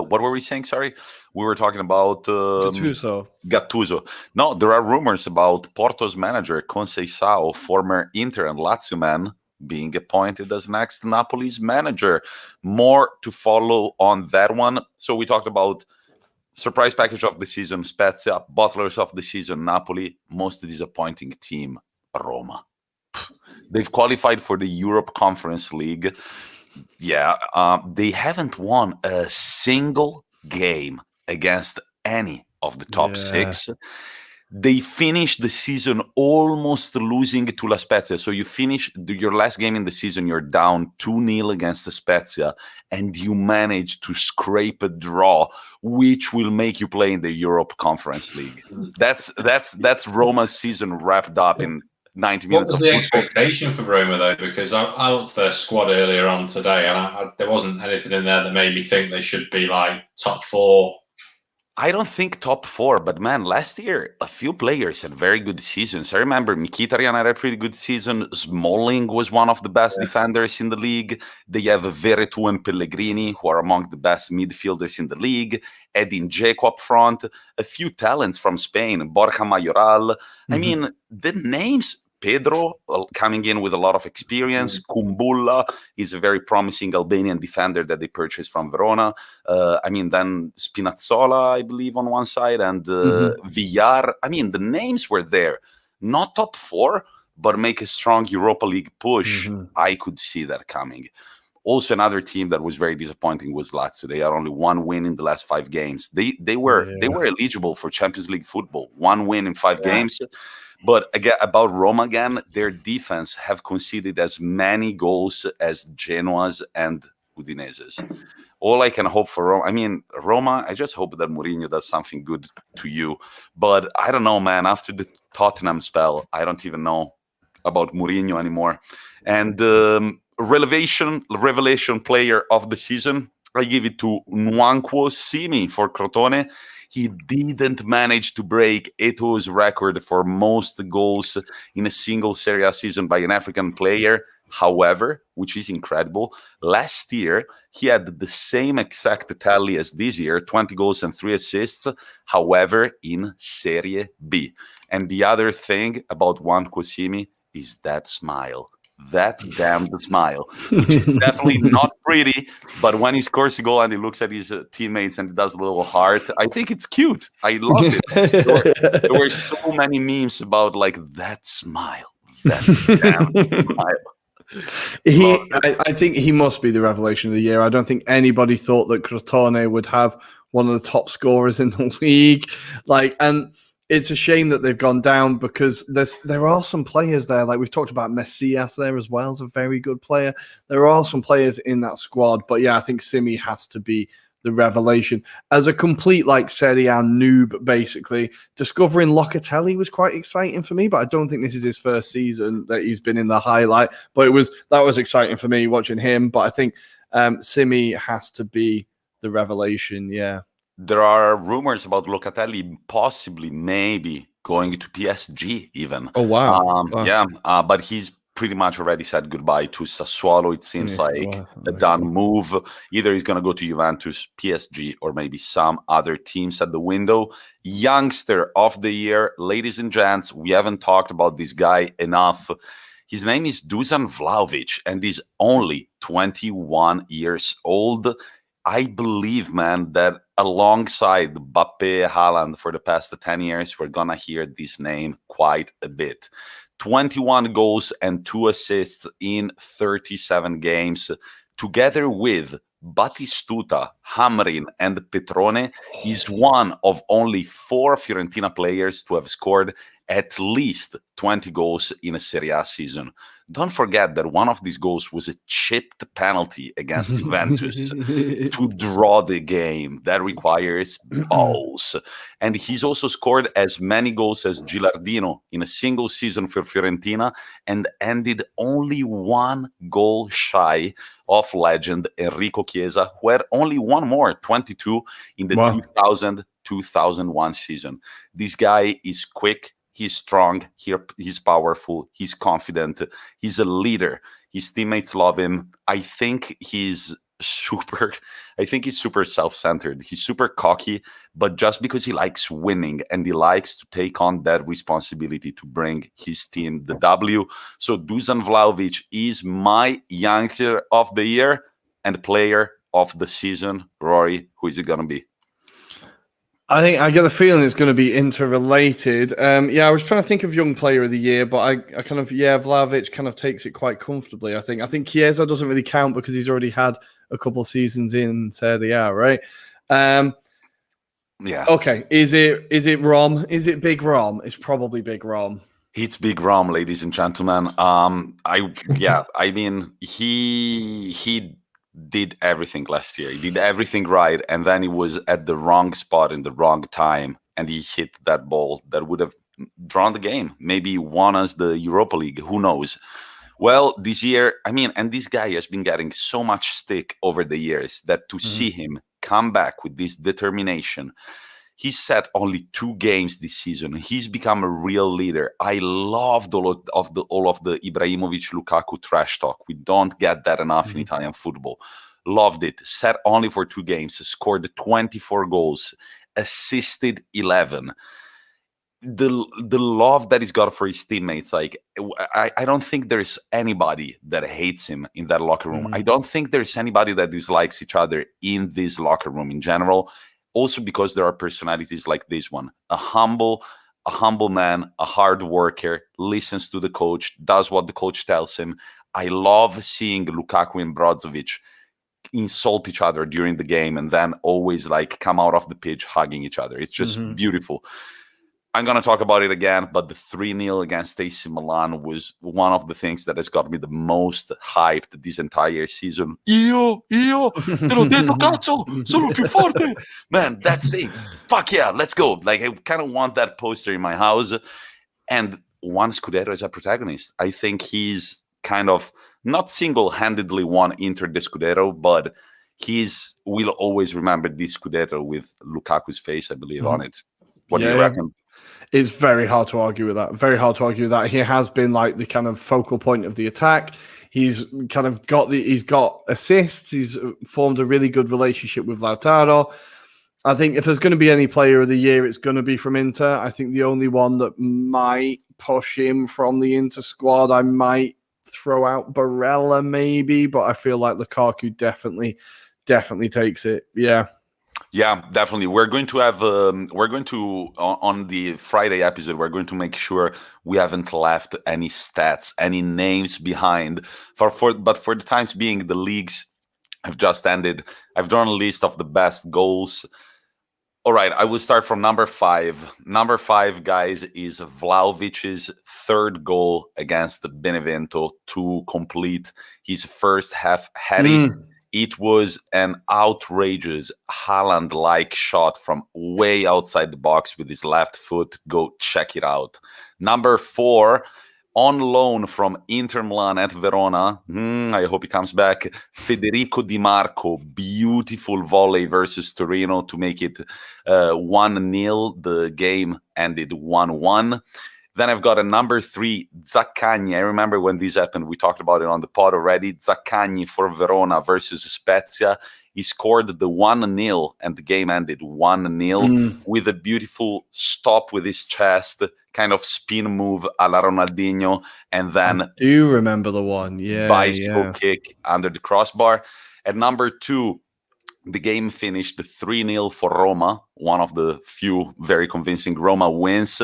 S1: what were we saying? Sorry. We were talking about Gattuso. No, there are rumors about Porto's manager, Conceição, former Inter and Lazio man, being appointed as next Napoli's manager. More to follow on that one. So we talked about surprise package of the season, Spezia, butlers of the season, Napoli, most disappointing team, Roma. They've qualified for the Europe Conference League. Yeah, they haven't won a single game against any of the top 6. They finished the season almost losing to La Spezia. So you finish your last game in the season, you're down 2-0 against the Spezia, and you manage to scrape a draw, which will make you play in the Europe Conference League. That's Roma's season wrapped up in 90 minutes.
S3: What was the expectation for Roma, though? Because I looked at their squad earlier on today, and there wasn't anything in there that made me think they should be like top 4.
S1: I don't think top 4, but man, last year, a few players had very good seasons. I remember Mkhitaryan had a pretty good season. Smalling was one of the best defenders in the league. They have Veretout and Pellegrini, who are among the best midfielders in the league. Edin Dzeko up front. A few talents from Spain, Borja Mayoral. I mean, the names... Pedro coming in with a lot of experience. Kumbulla is a very promising Albanian defender that they purchased from Verona. Then Spinazzola, I believe, on one side, and Villar. I mean, the names were there. Not top 4, but make a strong Europa League push. I could see that coming. Also, another team that was very disappointing was Lazio. They had only 1 win in the last 5 games. They were eligible for Champions League football. 1 win in 5 games. But again, about Roma again, their defense have conceded as many goals as Genoa's and Udinese's. all I can hope for Roma. I mean, Roma, I just hope that Mourinho does something good to you. But I don't know, man. After the Tottenham spell, I don't even know about Mourinho anymore. And revelation player of the season, I give it to Nwankwo Simi for Crotone. He didn't manage to break Eto'o's record for most goals in a single Serie A season by an African player. However, which is incredible, last year he had the same exact tally as this year, 20 goals and 3 assists, however, in Serie B. And the other thing about Nwankwo Simi is that smile. That damned smile, which is definitely not pretty, but when he scores a goal and he looks at his teammates and he does a little heart, I think it's cute. I loved it. There were so many memes about like that smile, that damned smile.
S2: I think he must be the revelation of the year. I don't think anybody thought that Crotone would have one of the top scorers in the league. And it's a shame that they've gone down because there are some players there. Like we've talked about Messias there as well as a very good player. There are some players in that squad. But yeah, I think Simi has to be the revelation. As a complete Serie A noob, basically, discovering Locatelli was quite exciting for me, but I don't think this is his first season that he's been in the highlight. But that was exciting for me watching him. But I think Simi has to be the revelation, yeah.
S1: There are rumors about Locatelli possibly, maybe, going to PSG even.
S2: Oh, wow.
S1: Yeah, but he's pretty much already said goodbye to Sassuolo. It seems a done move. Either he's going to go to Juventus, PSG, or maybe some other teams at the window. Youngster of the year, ladies and gents, we haven't talked about this guy enough. His name is Dusan Vlahovic, and he's only 21 years old. I believe, man, that alongside Mbappe, Haaland for the past 10 years, we're going to hear this name quite a bit. 21 goals and 2 assists in 37 games, together with Batistuta, Hamrin, and Petrone, is one of only 4 Fiorentina players to have scored at least 20 goals in a Serie A season. Don't forget that one of these goals was a chipped penalty against Juventus to draw the game. That requires balls. And he's also scored as many goals as Gilardino in a single season for Fiorentina and ended only 1 goal shy of legend Enrico Chiesa, who had only one more, 22, in the 2000-2001 season. This guy is quick. He's strong, he's powerful, he's confident, he's a leader. His teammates love him. I think he's super self-centered. He's super cocky, but just because he likes winning and he likes to take on that responsibility to bring his team the W. So Dusan Vlahovic is my youngster of the year and player of the season. Rory, who is it going to be?
S2: I think I get the feeling it's going to be interrelated. I was trying to think of young player of the year, but I kind of, Vlahovic kind of takes it quite comfortably. I think Chiesa doesn't really count because he's already had a couple of seasons in Serie A, right? Okay. Is it Rom? Is it Big Rom? It's probably Big Rom.
S1: It's Big Rom, ladies and gentlemen. I mean, he did everything last year. He did everything right, and then he was at the wrong spot in the wrong time, and he hit that ball that would have drawn the game. Maybe won us the Europa League. Who knows? Well, this year, and this guy has been getting so much stick over the years that to see him come back with this determination. He's set only 2 games this season. He's become a real leader. I loved all of the Ibrahimovic Lukaku trash talk. We don't get that enough in Italian football. Loved it. Set only for 2 games. Scored 24 goals. Assisted 11. The love that he's got for his teammates. Like, I don't think there's anybody that hates him in that locker room. I don't think there's anybody that dislikes each other in this locker room in general. Also because there are personalities like this one. A humble man, a hard worker, listens to the coach, does what the coach tells him. I love seeing Lukaku and Brozovic insult each other during the game and then always come out of the pitch hugging each other. It's just beautiful. I'm going to talk about it again, but the 3-0 against AC Milan was one of the things that has got me the most hyped this entire season. Io, te l'ho detto, cazzo, sono più forte. Man, that thing, fuck yeah, let's go. Like, I kind of want that poster in my house. And one Scudetto as a protagonist. I think he's kind of not single-handedly won Inter the Scudetto, but we'll always remember this Scudetto with Lukaku's face, I believe, on it. What do you reckon?
S2: It's very hard to argue with that. Very hard to argue with that. He has been like the kind of focal point of the attack. He's kind of he's got assists. He's formed a really good relationship with Lautaro. I think if there's going to be any player of the year, it's going to be from Inter. I think the only one that might push him from the Inter squad, I might throw out Barella maybe, but I feel like Lukaku definitely takes it. Yeah.
S1: Yeah, definitely. We're going to have, on the Friday episode, we're going to make sure we haven't left any stats, any names behind. But for the times being, the leagues have just ended. I've drawn a list of the best goals. All right, I will start from number 5. Number 5, guys, is Vlahovic's third goal against Benevento to complete his first half heading. It was an outrageous Haaland-like shot from way outside the box with his left foot. Go check it out. Number 4, on loan from Inter Milan at Verona. I hope he comes back. Federico Di Marco, beautiful volley versus Torino to make it 1-0. The game ended 1-1. Then I've got a number 3, Zaccagni. I remember when this happened, we talked about it on the pod already. Zaccagni for Verona versus Spezia. He scored the 1-0 and the game ended 1-0 with a beautiful stop with his chest, kind of spin move a la Ronaldinho. And then
S2: I do remember the one. Yeah.
S1: Bicycle kick under the crossbar. At number 2, the game finished 3-0 for Roma, one of the few very convincing Roma wins.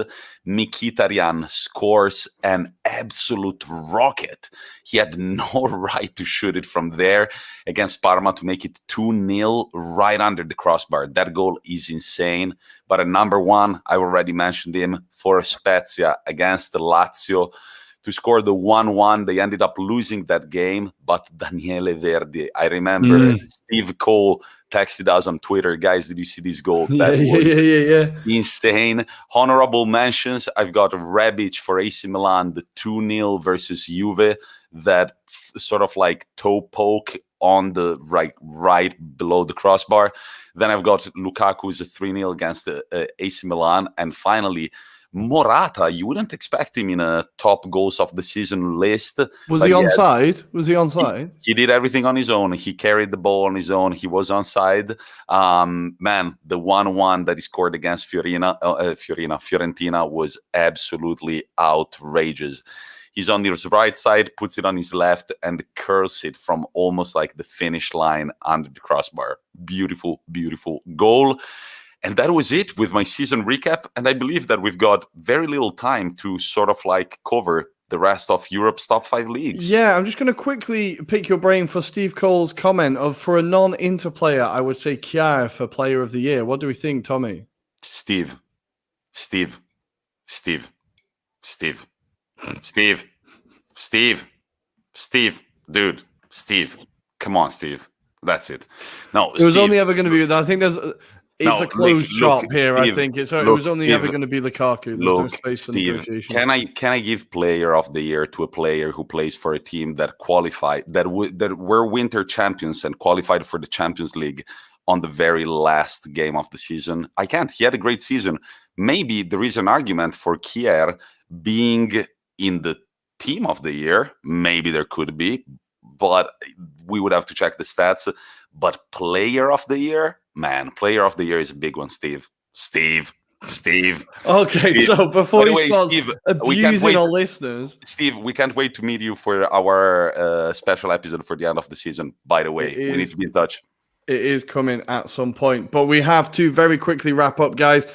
S1: Mkhitaryan scores an absolute rocket. He had no right to shoot it from there against Parma to make it 2-0 right under the crossbar. That goal is insane. But at number 1, I already mentioned him, for Spezia against Lazio. To score the 1-1, they ended up losing that game, but Daniele Verdi, I remember Steve Cole texted us on Twitter, guys, did you see this goal? That was insane. Honorable mentions, I've got Rebic for AC Milan, the 2-0 versus Juve, that sort of like toe poke on the right below the crossbar. Then I've got Lukaku's 3-0 against AC Milan, and finally, Morata, you wouldn't expect him in a top goals of the season list.
S2: Was he onside?
S1: He did everything on his own. He carried the ball on his own. He was onside. Man, the 1-1 that he scored against Fiorentina was absolutely outrageous. He's on his right side, puts it on his left, and curls it from almost like the finish line under the crossbar. Beautiful, beautiful goal. And that was it with my season recap. And I believe that we've got very little time to sort of like cover the rest of Europe's top 5 leagues.
S2: Yeah, I'm just going to quickly pick your brain for Steve Cole's comment of, for a non-Inter player, I would say Kjaer for player of the year. What do we think, Tommy?
S1: Steve, dude, Steve. Come on, Steve. That's it. No,
S2: it was only ever going to be, I think it's a closed shop here.
S1: Steve,
S2: I think it was only ever going to be Lukaku. There's no space for
S1: Steve,
S2: negotiation.
S1: Can I give player of the year to a player who plays for a team that qualified, that were winter champions and qualified for the Champions League on the very last game of the season? I can't. He had a great season. Maybe there is an argument for Kjaer being in the team of the year. Maybe there could be, but we would have to check the stats. But player of the year, man, player of the year is a big one, Steve.
S2: Okay, so before he starts abusing our listeners.
S1: Steve, we can't wait to meet you for our special episode for the end of the season. By the way, we need to be in touch.
S2: It is coming at some point. But we have to very quickly wrap up, guys.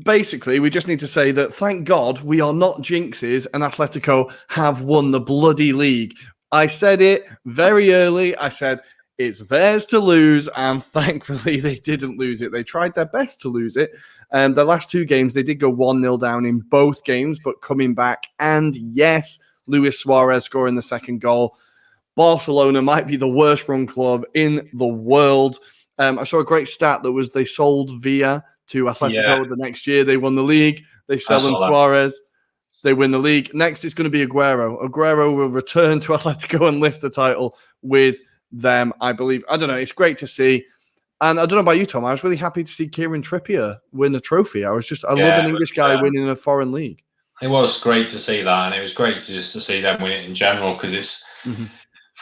S2: Basically, we just need to say that thank God we are not jinxes and Atletico have won the bloody league. I said it very early. I said, It's theirs to lose, and thankfully they didn't lose it. They tried their best to lose it. The last 2 games, they did go 1-0 down in both games, but coming back. And yes, Luis Suarez scoring the second goal. Barcelona might be the worst run club in the world. I saw a great stat that was they sold Villa to Atletico the next year. They won the league. They sell them Suarez. They win the league. Next, it's going to be Aguero. Aguero will return to Atletico and lift the title with them, I believe. I don't know. It's great to see. And I don't know about you, Tom. I was really happy to see Kieran Trippier win a trophy. I love an English guy winning a foreign league.
S3: It was great to see that. And it was great to see them win it in general, because it's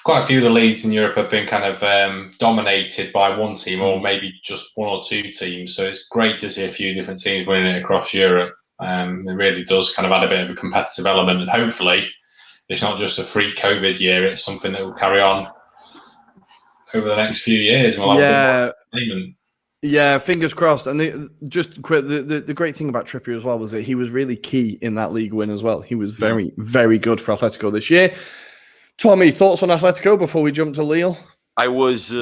S3: quite a few of the leagues in Europe have been kind of dominated by one team or maybe just 1 or 2 teams. So it's great to see a few different teams winning it across Europe. It really does kind of add a bit of a competitive element. And hopefully it's not just a freak COVID year. It's something that will carry on over the next few years. We'll have
S2: yeah, fingers crossed. And the great thing about Trippier as well was that he was really key in that league win as well. He was very, very good for Atletico this year. Tommy, thoughts on Atletico before we jump to Lille?
S1: I was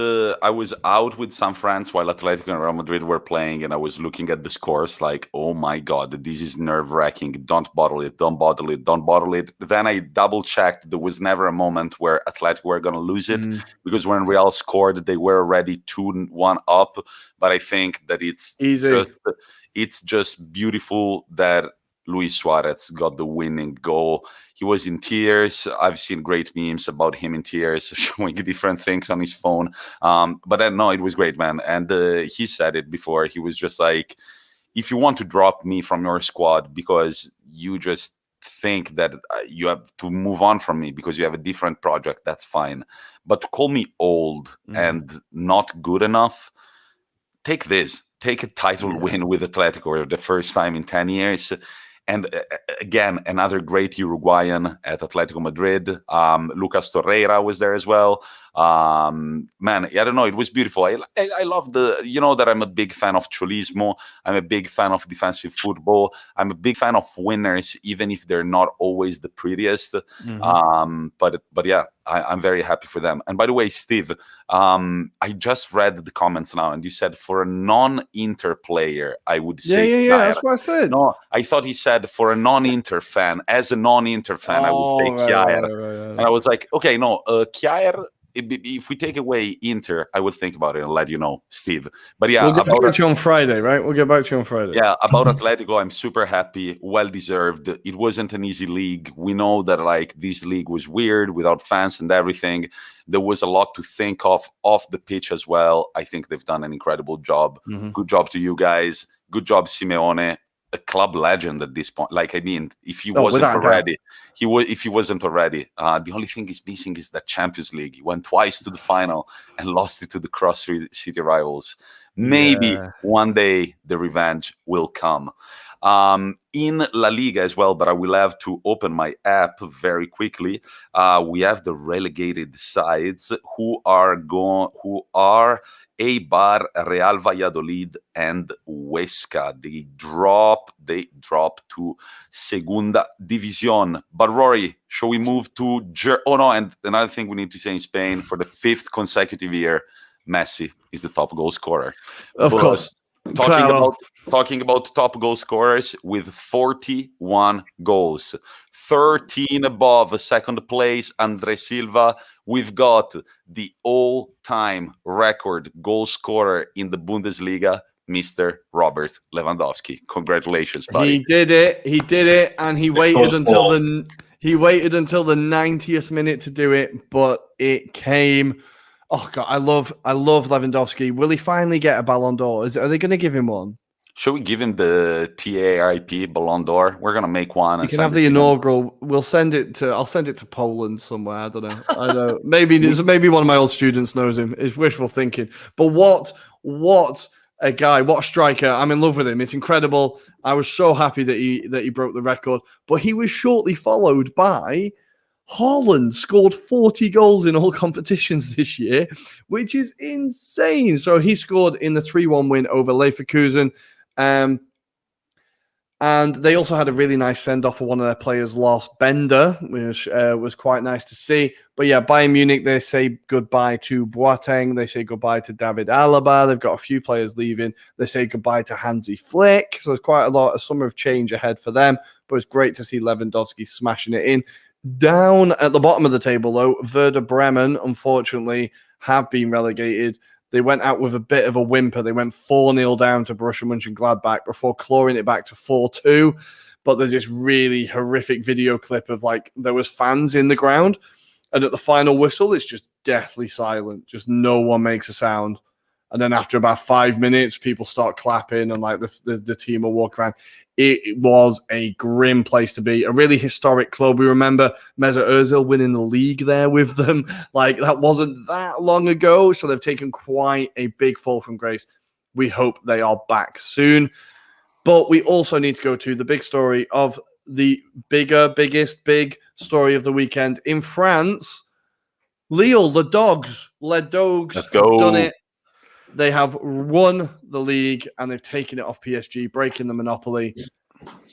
S1: out with some friends while Atletico and Real Madrid were playing, and I was looking at the scores like, oh my God, this is nerve-wracking. Don't bottle it. Don't bottle it. Don't bottle it. Then I double-checked. There was never a moment where Atletico were going to lose it, because when Real scored, they were already 2-1 up. But I think that it's just beautiful that Luis Suarez got the winning goal. He was in tears. I've seen great memes about him in tears, showing different things on his phone. But no, it was great, man. And he said it before. He was just like, if you want to drop me from your squad because you just think that you have to move on from me because you have a different project, that's fine. But to call me old and not good enough, take this. Take a title win with Atletico, the first time in 10 years. And again, another great Uruguayan at Atletico Madrid. Lucas Torreira was there as well. Man, I don't know. It was beautiful. I love that I'm a big fan of cholismo. I'm a big fan of defensive football. I'm a big fan of winners, even if they're not always the prettiest. But yeah, I'm very happy for them. And by the way, Steve, I just read the comments now, and you said for a non-Inter player, I would say
S2: yeah. That's what I said.
S1: No, I thought he said for a non-Inter fan. As a non-Inter fan, I would say Kjaer. Right. And I was like, okay, no, Kjaer. If we take away Inter, I would think about it and let you know, Steve. But yeah,
S2: we'll get back to you on Friday, right? We'll get back to you on Friday.
S1: Yeah, about Atletico, I'm super happy, well deserved. It wasn't an easy league. We know that this league was weird without fans and everything. There was a lot to think of off the pitch as well. I think they've done an incredible job. Good job to you guys. Good job, Simeone. A club legend at this point. If he wasn't already, the only thing he's missing is that Champions League. He went twice to the final and lost it to the cross city rivals. Maybe one day the revenge will come. In La Liga as well, but I will have to open my app very quickly. We have the relegated sides who are Eibar, Real Valladolid, and Huesca. They drop to Segunda División. But Rory, shall we move to and another thing we need to say in Spain, for the 5th consecutive year, Messi is the top goal scorer.
S2: Of course.
S1: Talking about top goal scorers with 41 goals, 13 above second place, Andre Silva. We've got the all-time record goal scorer in the Bundesliga, Mr. Robert Lewandowski. Congratulations, buddy.
S2: He did it, and he waited until the 90th minute to do it, but it came. Oh God, I love Lewandowski. Will he finally get a Ballon d'Or? Are they going to give him one?
S1: Should we give him the TAIP Ballon d'Or? We're going to make one.
S2: You can have the inaugural. I'll send it to Poland somewhere. I don't know. Maybe one of my old students knows him. It's wishful thinking. But what a guy, what a striker. I'm in love with him. It's incredible. I was so happy that he broke the record. But he was shortly followed by Haaland. Scored 40 goals in all competitions this year, which is insane. So he scored in the 3-1 win over Leverkusen. And they also had a really nice send-off for one of their players, lost Bender, which was quite nice to see. But yeah, Bayern Munich, they say goodbye to Boateng. They say goodbye to David Alaba. They've got a few players leaving. They say goodbye to Hansi Flick. So there's quite a summer of change ahead for them. But it's great to see Lewandowski smashing it in. Down at the bottom of the table, though, Werder Bremen, unfortunately, have been relegated. They went out with a bit of a whimper. They went 4-0 down to Borussia Mönchengladbach before clawing it back to 4-2. But there's this really horrific video clip of there was fans in the ground. And at the final whistle, it's just deathly silent. Just no one makes a sound. And then after about 5 minutes, people start clapping and the team will walk around. It was a grim place to be. A really historic club. We remember Mesut Ozil winning the league there with them. That wasn't that long ago. So they've taken quite a big fall from grace. We hope they are back soon. But we also need to go to the big story of the biggest story of the weekend. In France, Lille, the Dogs, Les Dogs,
S1: Let's go.
S2: have done it. They have won the league and they've taken it off PSG, breaking the monopoly.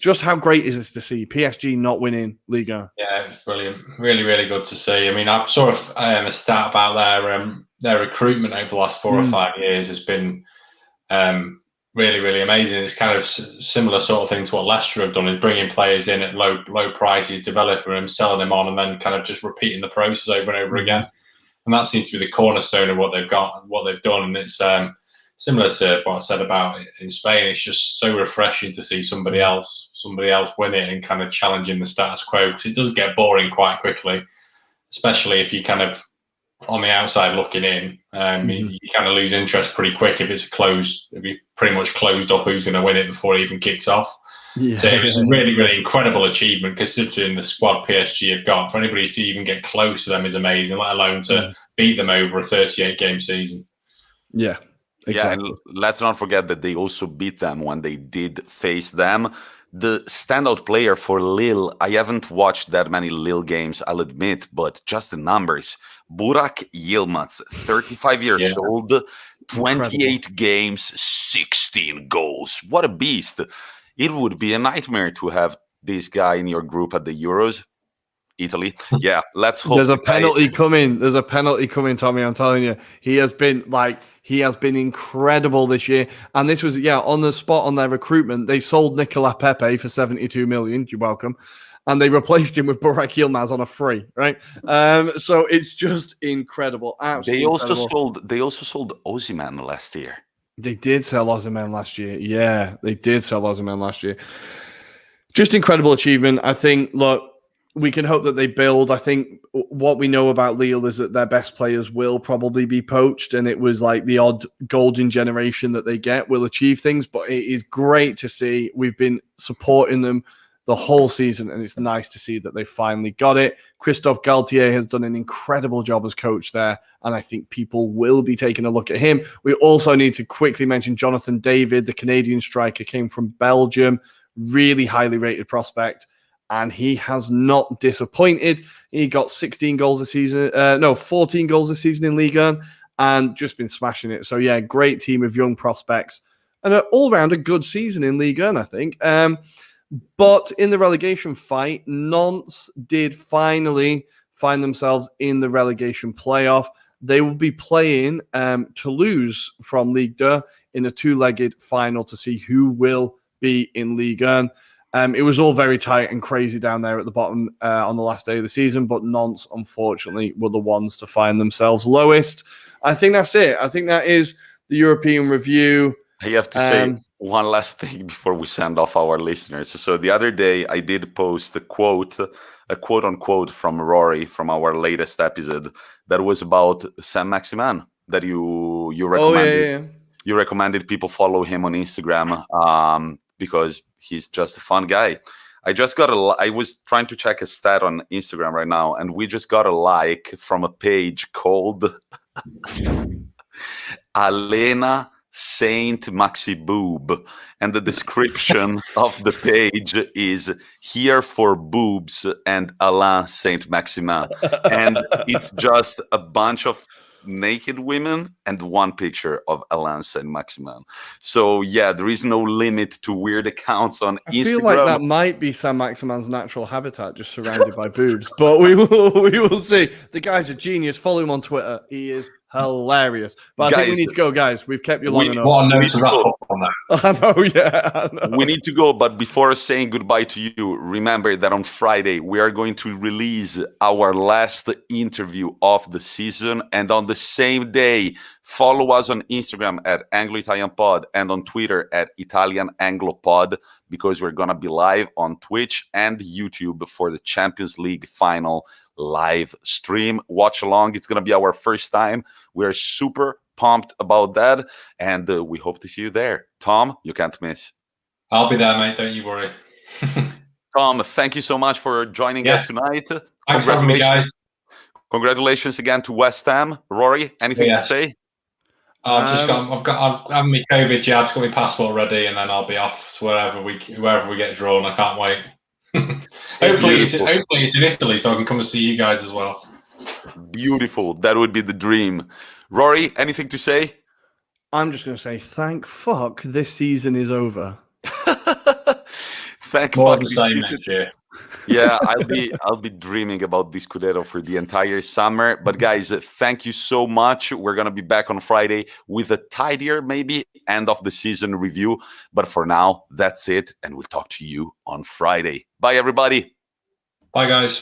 S2: Just how great is this to see PSG not winning Liga?
S3: Yeah, it's brilliant. Really, really good to see. I mean, I saw a stat about their recruitment over the last 4 or 5 years has been really, really amazing. It's kind of similar sort of thing to what Leicester have done, is bringing players in at low prices, developing them, selling them on, and then kind of just repeating the process over and over again. And that seems to be the cornerstone of what they've got, what they've done. And it's similar to what I said about in Spain. It's just so refreshing to see somebody else win it and kind of challenging the status quo, because it does get boring quite quickly, especially if you kind of on the outside looking in. You kind of lose interest pretty quick if you pretty much closed up who's going to win it before it even kicks off. Yeah. So it was a really, really incredible achievement, considering the squad PSG have got. For anybody to even get close to them is amazing, let alone to beat them over a 38-game season.
S2: Yeah, exactly.
S1: Yeah, and let's not forget that they also beat them when they did face them. The standout player for Lille, I haven't watched that many Lille games, I'll admit, but just the numbers. Burak Yilmaz, 35 years old, 28 games, 16 goals. What a beast. It would be a nightmare to have this guy in your group at the Euros. Italy. Yeah, let's hope.
S2: There's a penalty coming. There's a penalty coming, Tommy. I'm telling you. He has been incredible this year. And this was, on the spot on their recruitment. They sold Nicolas Pepe for 72 million. You're welcome. And they replaced him with Burak Yilmaz on a free, right? So it's just incredible. Absolutely incredible.
S1: They also sold Osimhen last year.
S2: They did sell Osimhen last year. Yeah, they did sell Osimhen last year. Just incredible achievement. I think, look, we can hope that they build. I think what we know about Lille is that their best players will probably be poached, and it was like the odd golden generation that they get will achieve things. But it is great to see. We've been supporting them the whole season, and it's nice to see that they finally got it. Christophe Galtier has done an incredible job as coach there, and I think people will be taking a look at him. We also need to quickly mention Jonathan David, the Canadian striker, came from Belgium, really highly rated prospect, and he has not disappointed. He got 14 goals a season in Ligue 1, and just been smashing it. So yeah, great team of young prospects, and all round a good season in Ligue 1, I think. But in the relegation fight, Nantes did finally find themselves in the relegation playoff. They will be playing Toulouse from Ligue 2 in a two-legged final to see who will be in Ligue 1. It was all very tight and crazy down there at the bottom on the last day of the season, but Nantes, unfortunately, were the ones to find themselves lowest. I think that's it. I think that is the European review.
S1: I have to say one last thing before we send off our listeners. So the other day I did post a quote unquote from Rory from our latest episode that was about Saint-Maximin that you recommended. You recommended people follow him on Instagram because he's just a fun guy. I was trying to check a stat on Instagram right now, and we just got a like from a page called Alena Saint Maxi Boob, and the description of the page is here for boobs and Alain Saint Maximin, and it's just a bunch of naked women and one picture of Alain Saint-Maximin. So yeah, there is no limit to weird accounts on
S2: I
S1: Instagram.
S2: feel like that might be Saint-Maximin's natural habitat, just surrounded by boobs. But we will see. The guy's a genius. Follow him on Twitter. He is hilarious. But I think we need to go, guys. We've kept you long enough.
S3: What a note to wrap up on that.
S2: I know, yeah. I know.
S1: We need to go, but before saying goodbye to you, remember that on Friday we are going to release our last interview of the season, and on the same day, follow us on Instagram at Anglo-Italian Pod and on Twitter at Italian Anglo Pod, because we're gonna be live on Twitch and YouTube for the Champions League final live stream. Watch along. It's gonna be our first time. We're super pumped about that, and we hope to see you there. Tom, you can't miss.
S3: I'll be there, mate. Don't you worry.
S1: Tom, thank you so much for joining us tonight.
S3: Thanks for having me, guys.
S1: Congratulations again to West Ham. Rory, anything to say?
S3: I've had my COVID jabs, got my passport ready, and then I'll be off to wherever we get drawn. I can't wait. hopefully it's in Italy, so I can come and see you guys as well.
S1: Beautiful. That would be the dream. Rory, anything to say?
S2: I'm just going to say, thank fuck this season is over.
S1: Thank
S3: More
S1: fuck
S3: the
S1: this
S3: same
S1: season.
S3: next year.
S1: Yeah, I'll be dreaming about this Scudetto for the entire summer. But guys, thank you so much. We're gonna be back on Friday with a tidier, maybe end of the season review. But for now, that's it, and we'll talk to you on Friday. Bye, everybody.
S3: Bye, guys.